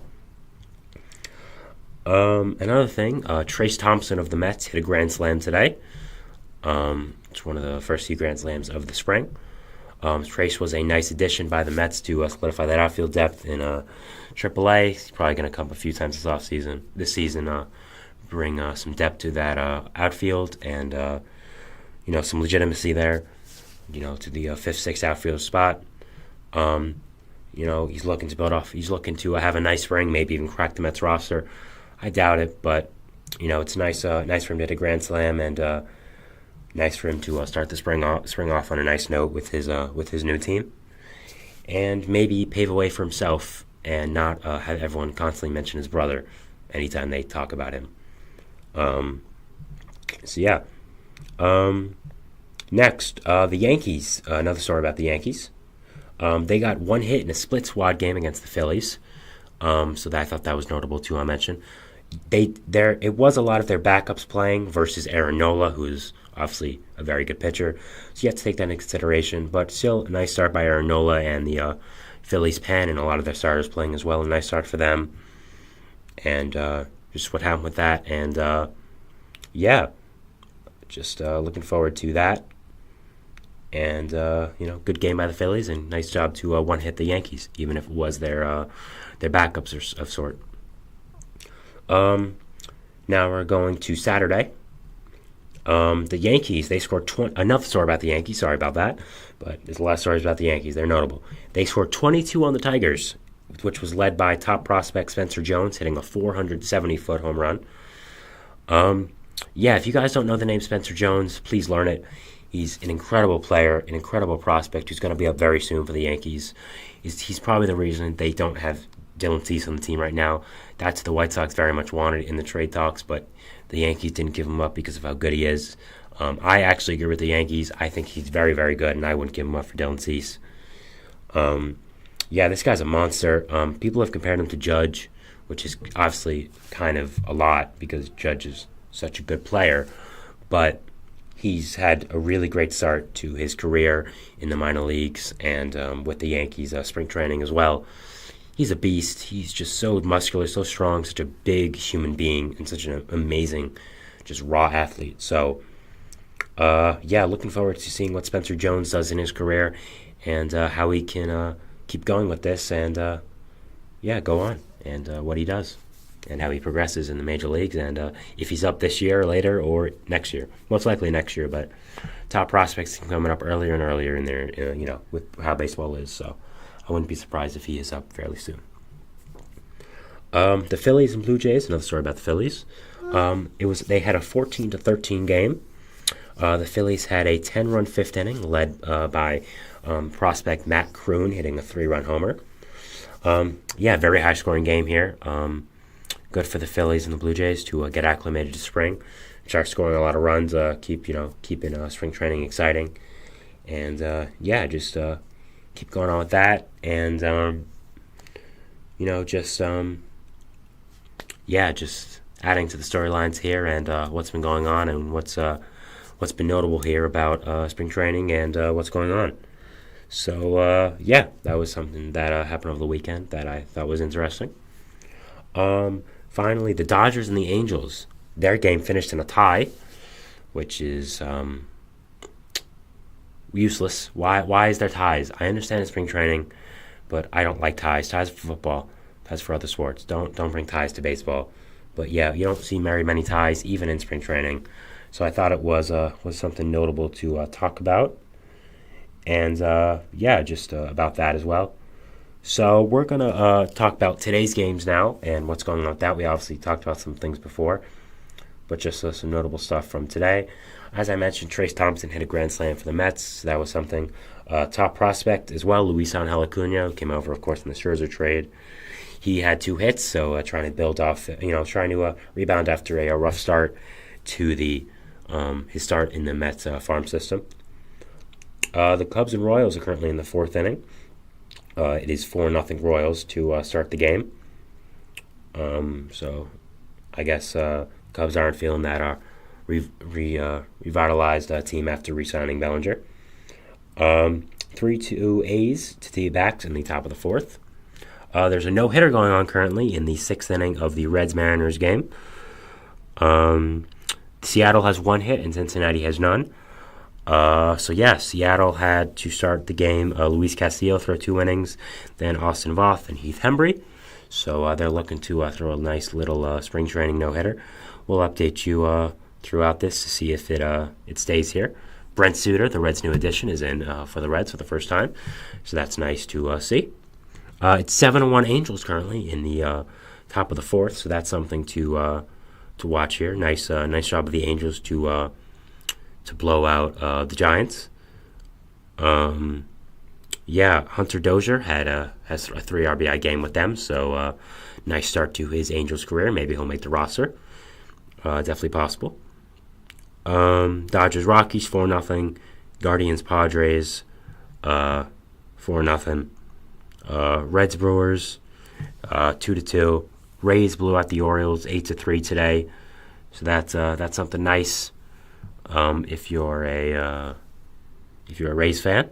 S1: Another thing, Trace Thompson of the Mets hit a grand slam today. It's one of the first few grand slams of the spring. Trace was a nice addition by the Mets to solidify that outfield depth in AAA. He's probably going to come a few times this season, bring some depth to that outfield and some legitimacy there. To the 5th, 6th outfield spot. He's looking to build off. He's looking to have a nice spring, maybe even crack the Mets roster. I doubt it, but it's nice for him to hit a grand slam and. Nice for him to start the spring off on a nice note with his new team, and maybe pave a way for himself and not have everyone constantly mention his brother anytime they talk about him. Next, the Yankees. Another story about the Yankees. They got 1 hit in a split squad game against the Phillies, so I thought that was notable too. I mentioned it was a lot of their backups playing versus Aaron Nola, who's obviously a very good pitcher. So you have to take that into consideration. But still, a nice start by Aaron Nola and the Phillies pen, and a lot of their starters playing as well. A nice start for them. And just what happened with that. And just looking forward to that. And good game by the Phillies, and nice job to one hit the Yankees, even if it was their backups of sort. Now we're going to Saturday. The Yankees, they scored another story about the Yankees. Sorry about that, but there's a lot of stories about the Yankees. They're notable. They scored 22 on the Tigers, which was led by top prospect Spencer Jones hitting a 470-foot home run. If you guys don't know the name Spencer Jones, please learn it. He's an incredible player, an incredible prospect who's going to be up very soon for the Yankees. He's probably the reason they don't have Dylan Cease on the team right now. That's the White Sox very much wanted in the trade talks, but the Yankees didn't give him up because of how good he is. I actually agree with the Yankees. I think he's very, very good, and I wouldn't give him up for Dylan Cease. Yeah, this guy's a monster. People have compared him to Judge, which is obviously kind of a lot because Judge is such a good player. But he's had a really great start to his career in the minor leagues and with the Yankees spring training as well. He's a beast. He's just so muscular, so strong, such a big human being, and such an amazing, just raw athlete. So, yeah, looking forward to seeing what Spencer Jones does in his career and how he can keep going with this and, yeah, go on and what he does and how he progresses in the major leagues and if he's up this year or later or next year. Most likely next year, but top prospects keep coming up earlier and earlier in their, with how baseball is. So I wouldn't be surprised if he is up fairly soon. The Phillies and Blue Jays, another story about the Phillies. They had a 14-13 game. The Phillies had a 10-run fifth inning led by prospect Matt Kroon hitting a 3-run homer. Yeah, very high-scoring game here. Good for the Phillies and the Blue Jays to get acclimated to spring, start scoring a lot of runs, keeping spring training exciting, and yeah, just keep going on with that, and just adding to the storylines here and what's been going on and what's been notable here about spring training and what's going on. So yeah, that was something that happened over the weekend that I thought was interesting. Finally, the Dodgers and the Angels, their game finished in a tie, which is useless. Why is there ties? I understand it's spring training, but I don't like ties. Ties for football, ties for other sports. Don't bring ties to baseball. But yeah, you don't see very many ties even in spring training. So I thought it was something notable to talk about, and yeah, just about that as well. So we're gonna talk about today's games now and what's going on with that. We obviously talked about some things before, but just some notable stuff from today. As I mentioned, Trace Thompson hit a grand slam for the Mets. So that was something. Top prospect as well, Luis Angel Acuna, came over, of course, in the Scherzer trade. He had 2 hits, so trying to build off, trying to rebound after a rough start to the his start in the Mets farm system. The Cubs and Royals are currently in the 4th inning. It is 4-0 Royals to start the game. So I guess Cubs aren't feeling that revitalized team after re-signing Bellinger. 3-2 A's to D-backs in the top of the 4th. There's a no-hitter going on currently in the 6th inning of the Reds-Mariners game. Seattle has 1 hit and Cincinnati has none. So yeah, Seattle had to start the game. Luis Castillo throw 2 innings, then Austin Voth and Heath Hembry. So they're looking to throw a nice little spring training no-hitter. We'll update you throughout this to see if it stays here. Brent Suter, the Reds' new addition, is in for the Reds for the first time, so that's nice to see. It's 7-1 Angels currently in the top of the 4th, so that's something to watch here. Nice job of the Angels to blow out the Giants. Yeah, Hunter Dozier has a 3 RBI game with them, so nice start to his Angels career. Maybe he'll make the roster. Definitely possible. Dodgers Rockies 4-0. Guardians Padres 4-0. Reds Brewers 2-2. Rays blew out the Orioles 8-3 today. So that's something nice if you're a Rays fan.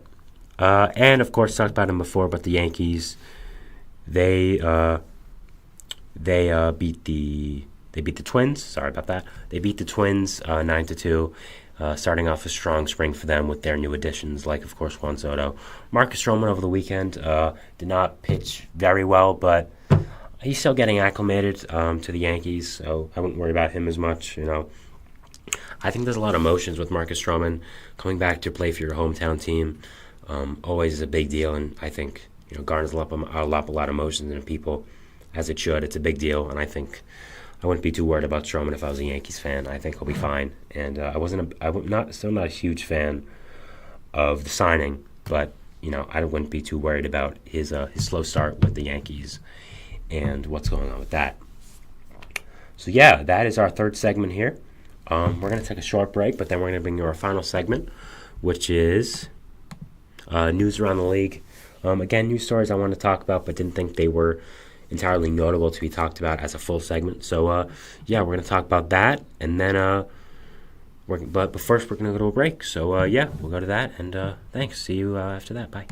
S1: And of course talked about them before, but the Yankees they beat the Twins. Sorry about that. They beat the Twins 9-2, starting off a strong spring for them with their new additions, like, of course, Juan Soto. Marcus Stroman over the weekend did not pitch very well, but he's still getting acclimated to the Yankees, so I wouldn't worry about him as much. I think there's a lot of emotions with Marcus Stroman. Coming back to play for your hometown team always is a big deal, and I think garners a lot of emotions in people, as it should. It's a big deal, and I think I wouldn't be too worried about Stroman if I was a Yankees fan. I think he'll be fine. And still not a huge fan of the signing, but I wouldn't be too worried about his slow start with the Yankees and what's going on with that. So yeah, that is our 3rd segment here. We're going to take a short break, but then we're going to bring you our final segment, which is news around the league. Again, news stories I want to talk about, but didn't think they were entirely notable to be talked about as a full segment. So, we're going to talk about that, and then, but first we're going to go to a break. So, we'll go to that, and thanks. See you after that. Bye.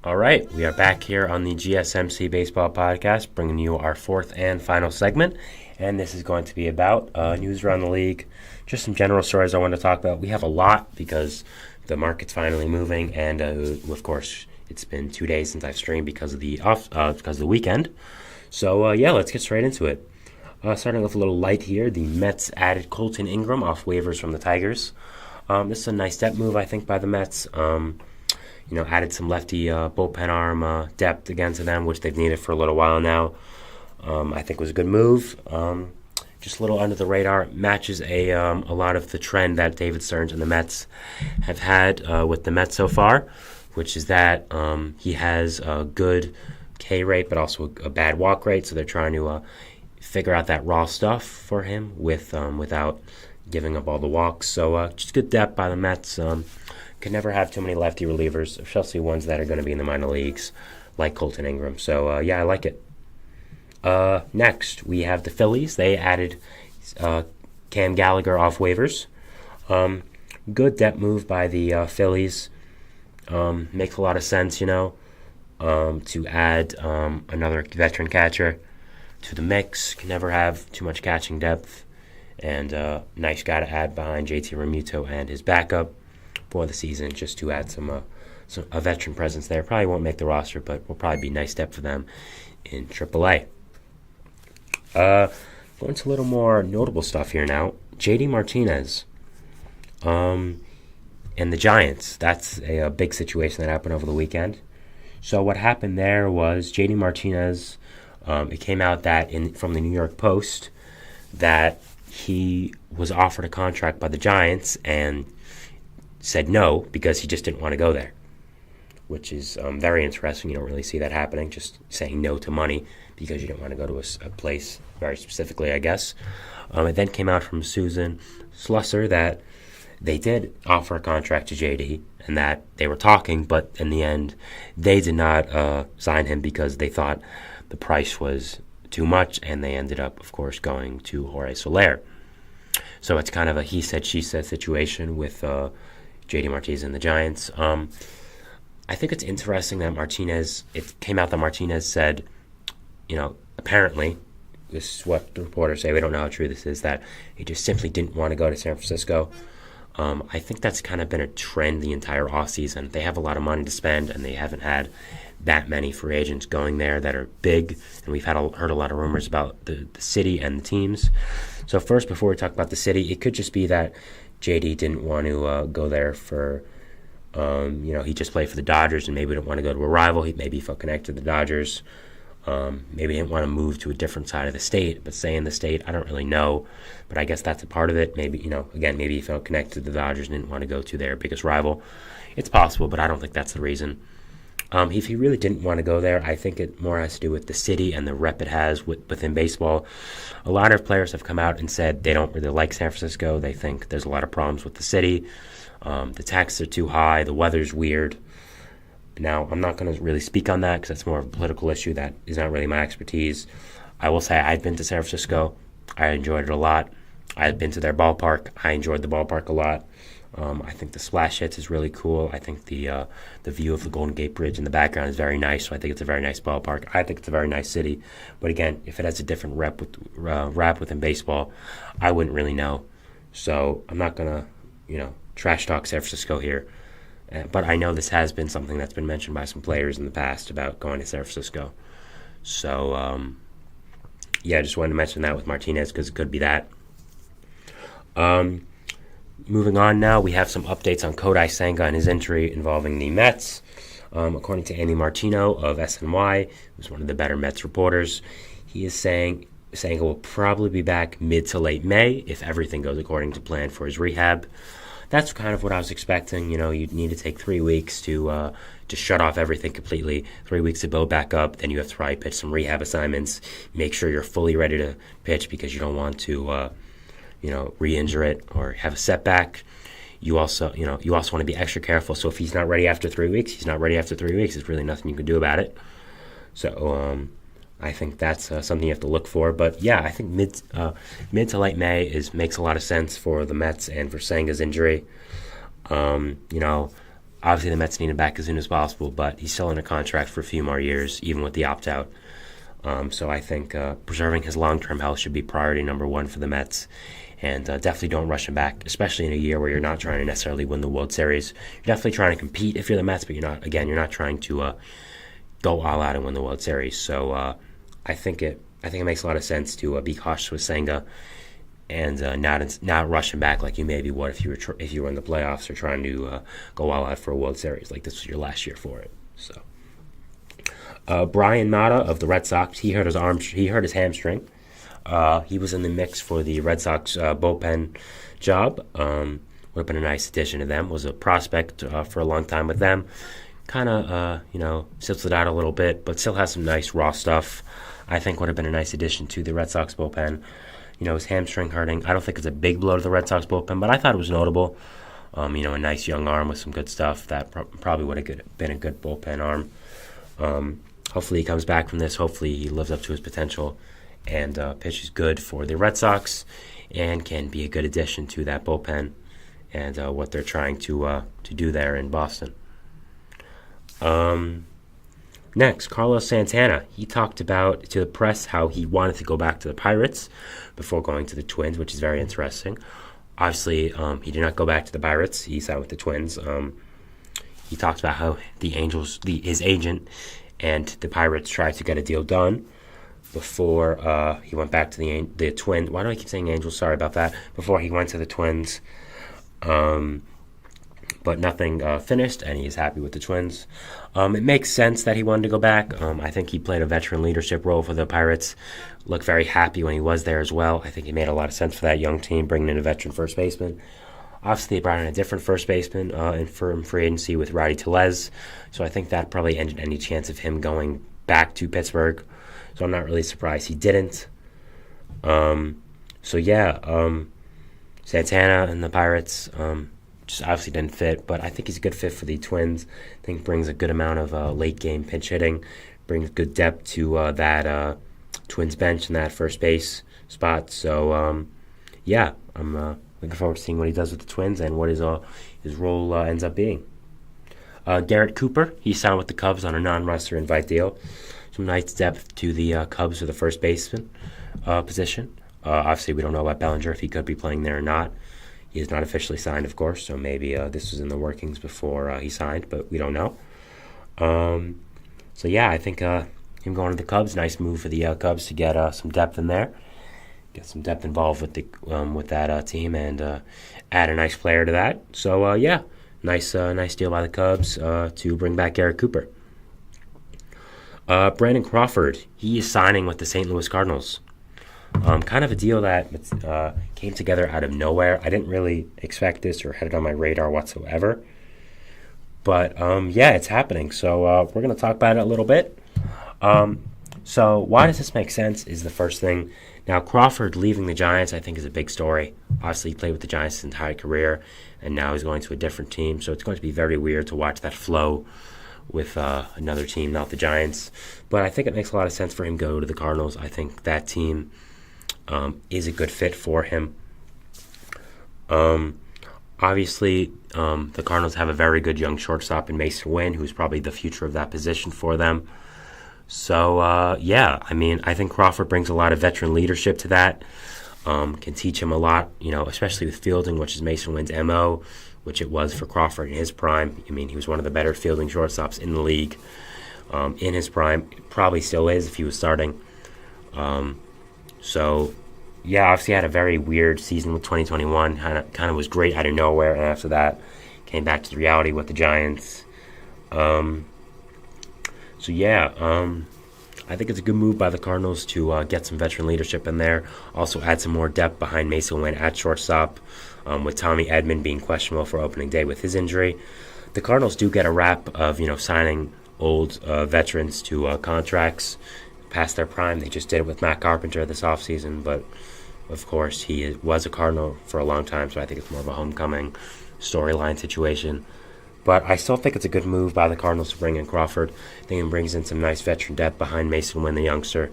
S1: All right, we are back here on the GSMC Baseball Podcast, bringing you our fourth and final segment, and this is going to be about news around the league, just some general stories I want to talk about. We have a lot because the market's finally moving, and of course, it's been 2 days since I've streamed because of the weekend. So let's get straight into it. Starting with a little light here, the Mets added Colton Ingram off waivers from the Tigers. This is a nice step move, I think, by the Mets. Added some lefty bullpen arm depth again to them, which they've needed for a little while now. I think was a good move. Just a little under the radar. Matches a lot of the trend that David Stearns and the Mets have had with the Mets so far, which is that he has a good K rate, but also a bad walk rate. So they're trying to figure out that raw stuff for him without giving up all the walks. So just good depth by the Mets. Can never have too many lefty relievers, especially ones that are going to be in the minor leagues, like Colton Ingram. So, I like it. Next, we have the Phillies. They added Cam Gallagher off waivers. Good depth move by the Phillies. Makes a lot of sense, to add another veteran catcher to the mix. Can never have too much catching depth. And nice guy to add behind JT Realmuto and his backup for the season, just to add a veteran presence there. Probably won't make the roster, but will probably be a nice step for them in AAA. Going to a little more notable stuff here now. JD Martinez and the Giants. That's a big situation that happened over the weekend. So what happened there was JD Martinez, it came out that from the New York Post that he was offered a contract by the Giants and said no because he just didn't want to go there, which is very interesting. You don't really see that happening, just saying no to money because you didn't want to go to a place very specifically, I guess. It then came out from Susan Slusser that they did offer a contract to JD and that they were talking, but in the end, they did not sign him because they thought the price was too much, and they ended up, of course, going to Jorge Soler. So it's kind of a he said, she said situation with JD Martinez and the Giants. I think it's interesting that it came out that Martinez said, apparently, this is what the reporters say, we don't know how true this is, that he just simply didn't want to go to San Francisco. I think that's kind of been a trend the entire offseason. They have a lot of money to spend, and they haven't had that many free agents going there that are big, and we've heard a lot of rumors about the city and the teams. So first, before we talk about the city, it could just be that JD didn't want to go there for, he just played for the Dodgers and maybe didn't want to go to a rival. Maybe he felt connected to the Dodgers. Maybe he didn't want to move to a different side of the state, but stay in the state. I don't really know, but I guess that's a part of it. Maybe, maybe he felt connected to the Dodgers and didn't want to go to their biggest rival. It's possible, but I don't think that's the reason. If he really didn't want to go there, I think it more has to do with the city and the rep it has within baseball. A lot of players have come out and said they don't really like San Francisco. They think there's a lot of problems with the city. The taxes are too high. The weather's weird. Now, I'm not going to really speak on that because that's more of a political issue that is not really my expertise. I will say I've been to San Francisco. I enjoyed it a lot. I've been to their ballpark. I enjoyed the ballpark a lot. I think the splash hits is really cool. I think the view of the Golden Gate Bridge in the background is very nice, so I think it's a very nice ballpark. I think it's a very nice city. But again, if it has a different rap within baseball, I wouldn't really know. So I'm not going to, trash talk San Francisco here. But I know this has been something that's been mentioned by some players in the past about going to San Francisco. So, I just wanted to mention that with Martinez because it could be that. Moving on now, we have some updates on Cody Bellinger and his injury involving the Mets. According to Andy Martino of SNY, who's one of the better Mets reporters, he is saying Bellinger will probably be back mid to late May if everything goes according to plan for his rehab. That's kind of what I was expecting. You'd need to take 3 weeks to shut off everything completely, 3 weeks to build back up. Then you have to probably pitch some rehab assignments, make sure you're fully ready to pitch because you don't want to re-injure it or have a setback. You also want to be extra careful. So if he's not ready after 3 weeks, he's not ready after 3 weeks. There's really nothing you can do about it. So I think that's something you have to look for. But yeah, I think mid to late May makes a lot of sense for the Mets and for Senga's injury. Obviously the Mets need him back as soon as possible, but he's still in a contract for a few more years, even with the opt-out. So I think preserving his long-term health should be priority number one for the Mets. And definitely don't rush him back, especially in a year where you're not trying to necessarily win the World Series. You're definitely trying to compete if you're the Mets, but you're not trying to go all out and win the World Series. So I think it makes a lot of sense to be cautious with Senga and not rush him back like you maybe would if you were in the playoffs or trying to go all out for a World Series. Like this was your last year for it. So Brian Mata of the Red Sox, he hurt his hamstring. He was in the mix for the Red Sox bullpen job. Would have been a nice addition to them. Was a prospect for a long time with them. Kind of, sizzled out a little bit, but still has some nice raw stuff. I think would have been a nice addition to the Red Sox bullpen. His hamstring hurting. I don't think it's a big blow to the Red Sox bullpen, but I thought it was notable. A nice young arm with some good stuff. That probably would have been a good bullpen arm. Hopefully he comes back from this. Hopefully he lives up to his potential and pitches good for the Red Sox and can be a good addition to that bullpen and what they're trying to do there in Boston. Next, Carlos Santana. He talked about to the press how he wanted to go back to the Pirates before going to the Twins, which is very interesting. Obviously, he did not go back to the Pirates. He signed with the Twins. He talked about how the Angels, his agent, and the Pirates tried to get a deal done before he went back to the Twins. Why do I keep saying Angels? Sorry about that. Before he went to the Twins. But nothing finished, and he's happy with the Twins. It makes sense that he wanted to go back. I think he played a veteran leadership role for the Pirates. Looked very happy when he was there as well. I think he made a lot of sense for that young team, bringing in a veteran first baseman. Obviously, they brought in a different first baseman in free agency with Rowdy Tellez. So I think that probably ended any chance of him going back to Pittsburgh. So I'm not really surprised he didn't. Santana and the Pirates just obviously didn't fit, but I think he's a good fit for the Twins. I think brings a good amount of late-game pinch hitting, brings good depth to that Twins bench and that first base spot. So, I'm looking forward to seeing what he does with the Twins and what his role ends up being. Garrett Cooper, he signed with the Cubs on a non-roster invite deal. Some nice depth to the Cubs for the first baseman position. Obviously, we don't know about Bellinger, if he could be playing there or not. He is not officially signed, of course, so maybe this was in the workings before he signed, but we don't know. I think him going to the Cubs, nice move for the Cubs to get some depth in there, get some depth involved with that team, and add a nice player to that. So, nice deal by the Cubs to bring back Garrett Cooper. Brandon Crawford, he is signing with the St. Louis Cardinals. Kind of a deal that came together out of nowhere. I didn't really expect this or had it on my radar whatsoever. But, it's happening. So we're going to talk about it a little bit. So why does this make sense is the first thing. Now, Crawford leaving the Giants, I think, is a big story. Obviously, he played with the Giants his entire career, and now he's going to a different team. So it's going to be very weird to watch that flow with another team, not the Giants. But I think it makes a lot of sense for him to go to the Cardinals. I think that team is a good fit for him. Obviously, the Cardinals have a very good young shortstop in Mason Wynn, who's probably the future of that position for them. So, I think Crawford brings a lot of veteran leadership to that. Can teach him a lot, especially with fielding, which is Mason Wynn's MO, which it was for Crawford in his prime. He was one of the better fielding shortstops in the league in his prime. Probably still is if he was starting. Obviously had a very weird season with 2021. Kind of was great out of nowhere, and after that, came back to the reality with the Giants. I think it's a good move by the Cardinals to get some veteran leadership in there. Also add some more depth behind Mason Wynn at shortstop, with Tommy Edman being questionable for opening day with his injury. The Cardinals do get a rap of signing old veterans to contracts past their prime. They just did it with Matt Carpenter this offseason, but of course he was a Cardinal for a long time, so I think it's more of a homecoming storyline situation. But I still think it's a good move by the Cardinals to bring in Crawford. I think it brings in some nice veteran depth behind Mason Wynn, the youngster.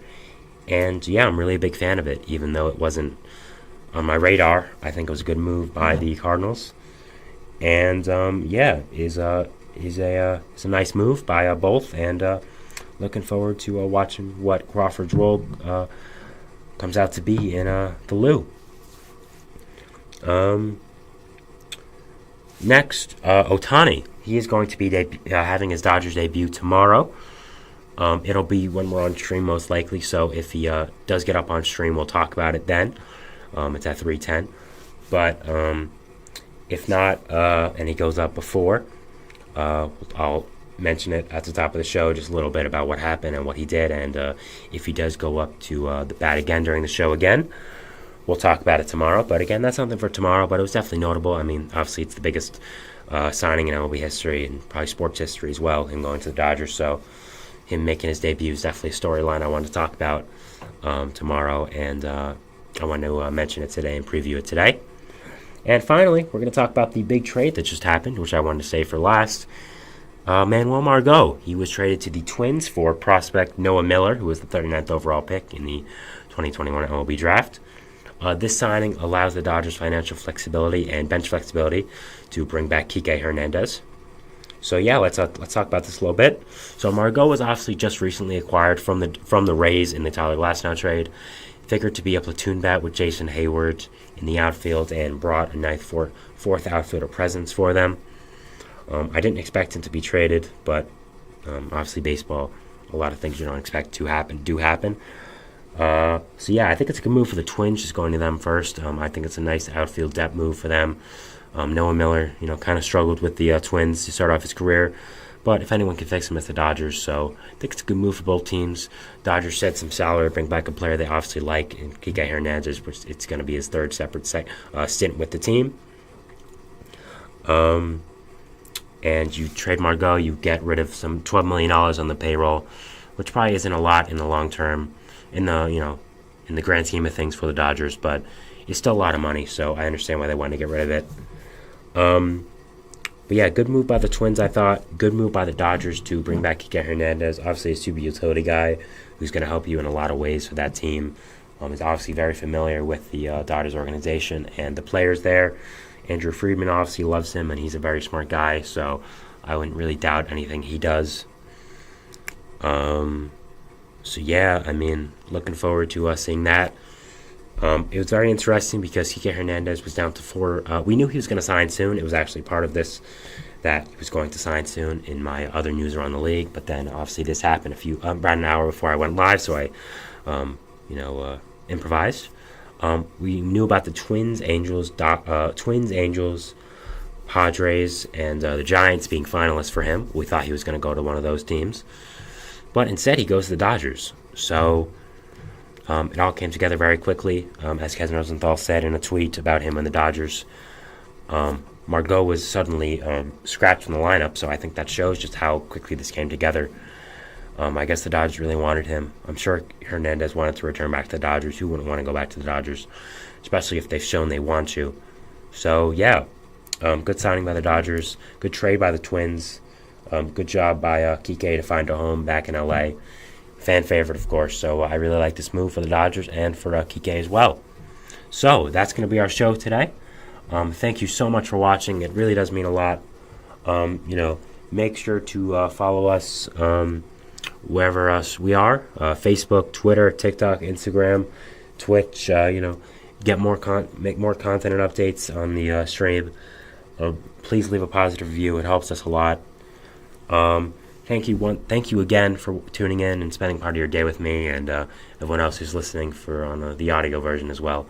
S1: And I'm really a big fan of it, even though it wasn't on my radar. I think it was a good move by the Cardinals. And is a nice move by both. And looking forward to watching what Crawford's role comes out to be in the Lou. Next, Ohtani. He is going to be having his Dodgers debut tomorrow. It'll be when we're on stream most likely, so if he does get up on stream, we'll talk about it then. It's at 3:10. But if not, and he goes up before, I'll mention it at the top of the show, just a little bit about what happened and what he did, and if he does go up to the bat again during the show again, we'll talk about it tomorrow. But again, that's something for tomorrow, but it was definitely notable. Obviously it's the biggest signing in MLB history and probably sports history as well, him going to the Dodgers. So him making his debut is definitely a storyline I want to talk about tomorrow, and I want to mention it today and preview it today. And finally, we're going to talk about the big trade that just happened, which I wanted to say for last. Manuel Margot, he was traded to the Twins for prospect Noah Miller, who was the 39th overall pick in the 2021 MLB draft. This signing allows the Dodgers financial flexibility and bench flexibility to bring back Kike Hernandez. So let's talk about this a little bit. So Margot was obviously just recently acquired from the Rays in the Tyler Glasnow trade. Figured to be a platoon bat with Jason Hayward in the outfield and brought a nice fourth outfielder presence for them. I didn't expect him to be traded, but obviously baseball, a lot of things you don't expect to happen do happen. I think it's a good move for the Twins, just going to them first. I think it's a nice outfield depth move for them. Noah Miller, kind of struggled with the Twins to start off his career, but if anyone can fix him, it's the Dodgers. So I think it's a good move for both teams. Dodgers shed some salary, bring back a player they obviously like in Kike Hernandez, which it's going to be his third separate stint with the team. And you trade Margot, you get rid of some $12 million on the payroll, which probably isn't a lot in the long term, in the grand scheme of things for the Dodgers, but it's still a lot of money, so I understand why they wanted to get rid of it. Good move by the Twins, I thought. Good move by the Dodgers to bring back Kike Hernandez, obviously a super utility guy who's going to help you in a lot of ways for that team. He's obviously very familiar with the Dodgers organization and the players there. Andrew Friedman obviously loves him, and he's a very smart guy, so I wouldn't really doubt anything he does. Looking forward to seeing that. It was very interesting because Kike Hernandez was down to 4. We knew he was going to sign soon. It was actually part of this that he was going to sign soon in my other news around the league, but then obviously this happened about an hour before I went live, so I improvised. We knew about the Twins, Angels, Padres, and the Giants being finalists for him. We thought he was going to go to one of those teams, but instead he goes to the Dodgers. So it all came together very quickly, as Ken Rosenthal said in a tweet about him and the Dodgers. Margot was suddenly scratched from the lineup, so I think that shows just how quickly this came together. I guess the Dodgers really wanted him. I'm sure Hernandez wanted to return back to the Dodgers. Who wouldn't want to go back to the Dodgers, especially if they've shown they want to? So, good signing by the Dodgers. Good trade by the Twins. Good job by Kike to find a home back in LA. Fan favorite, of course. So I really like this move for the Dodgers and for Kike as well. So that's going to be our show today. Thank you so much for watching. It really does mean a lot. Make sure to follow us wherever else we are. Facebook, Twitter, TikTok, Instagram, Twitch. Get make more content and updates on the stream. Please leave a positive review. It helps us a lot. Thank you again for tuning in and spending part of your day with me, and everyone else who's listening on the audio version as well.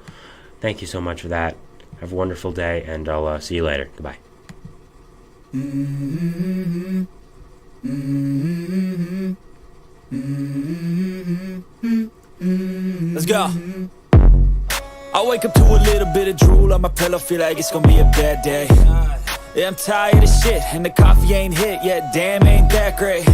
S1: Thank you so much for that. Have a wonderful day, and I'll see you later. Goodbye.
S3: Let's go. I wake up to a little bit of drool on my pillow, feel like it's gonna be a bad day. Yeah, I'm tired of shit, and the coffee ain't hit yet, damn, ain't that great.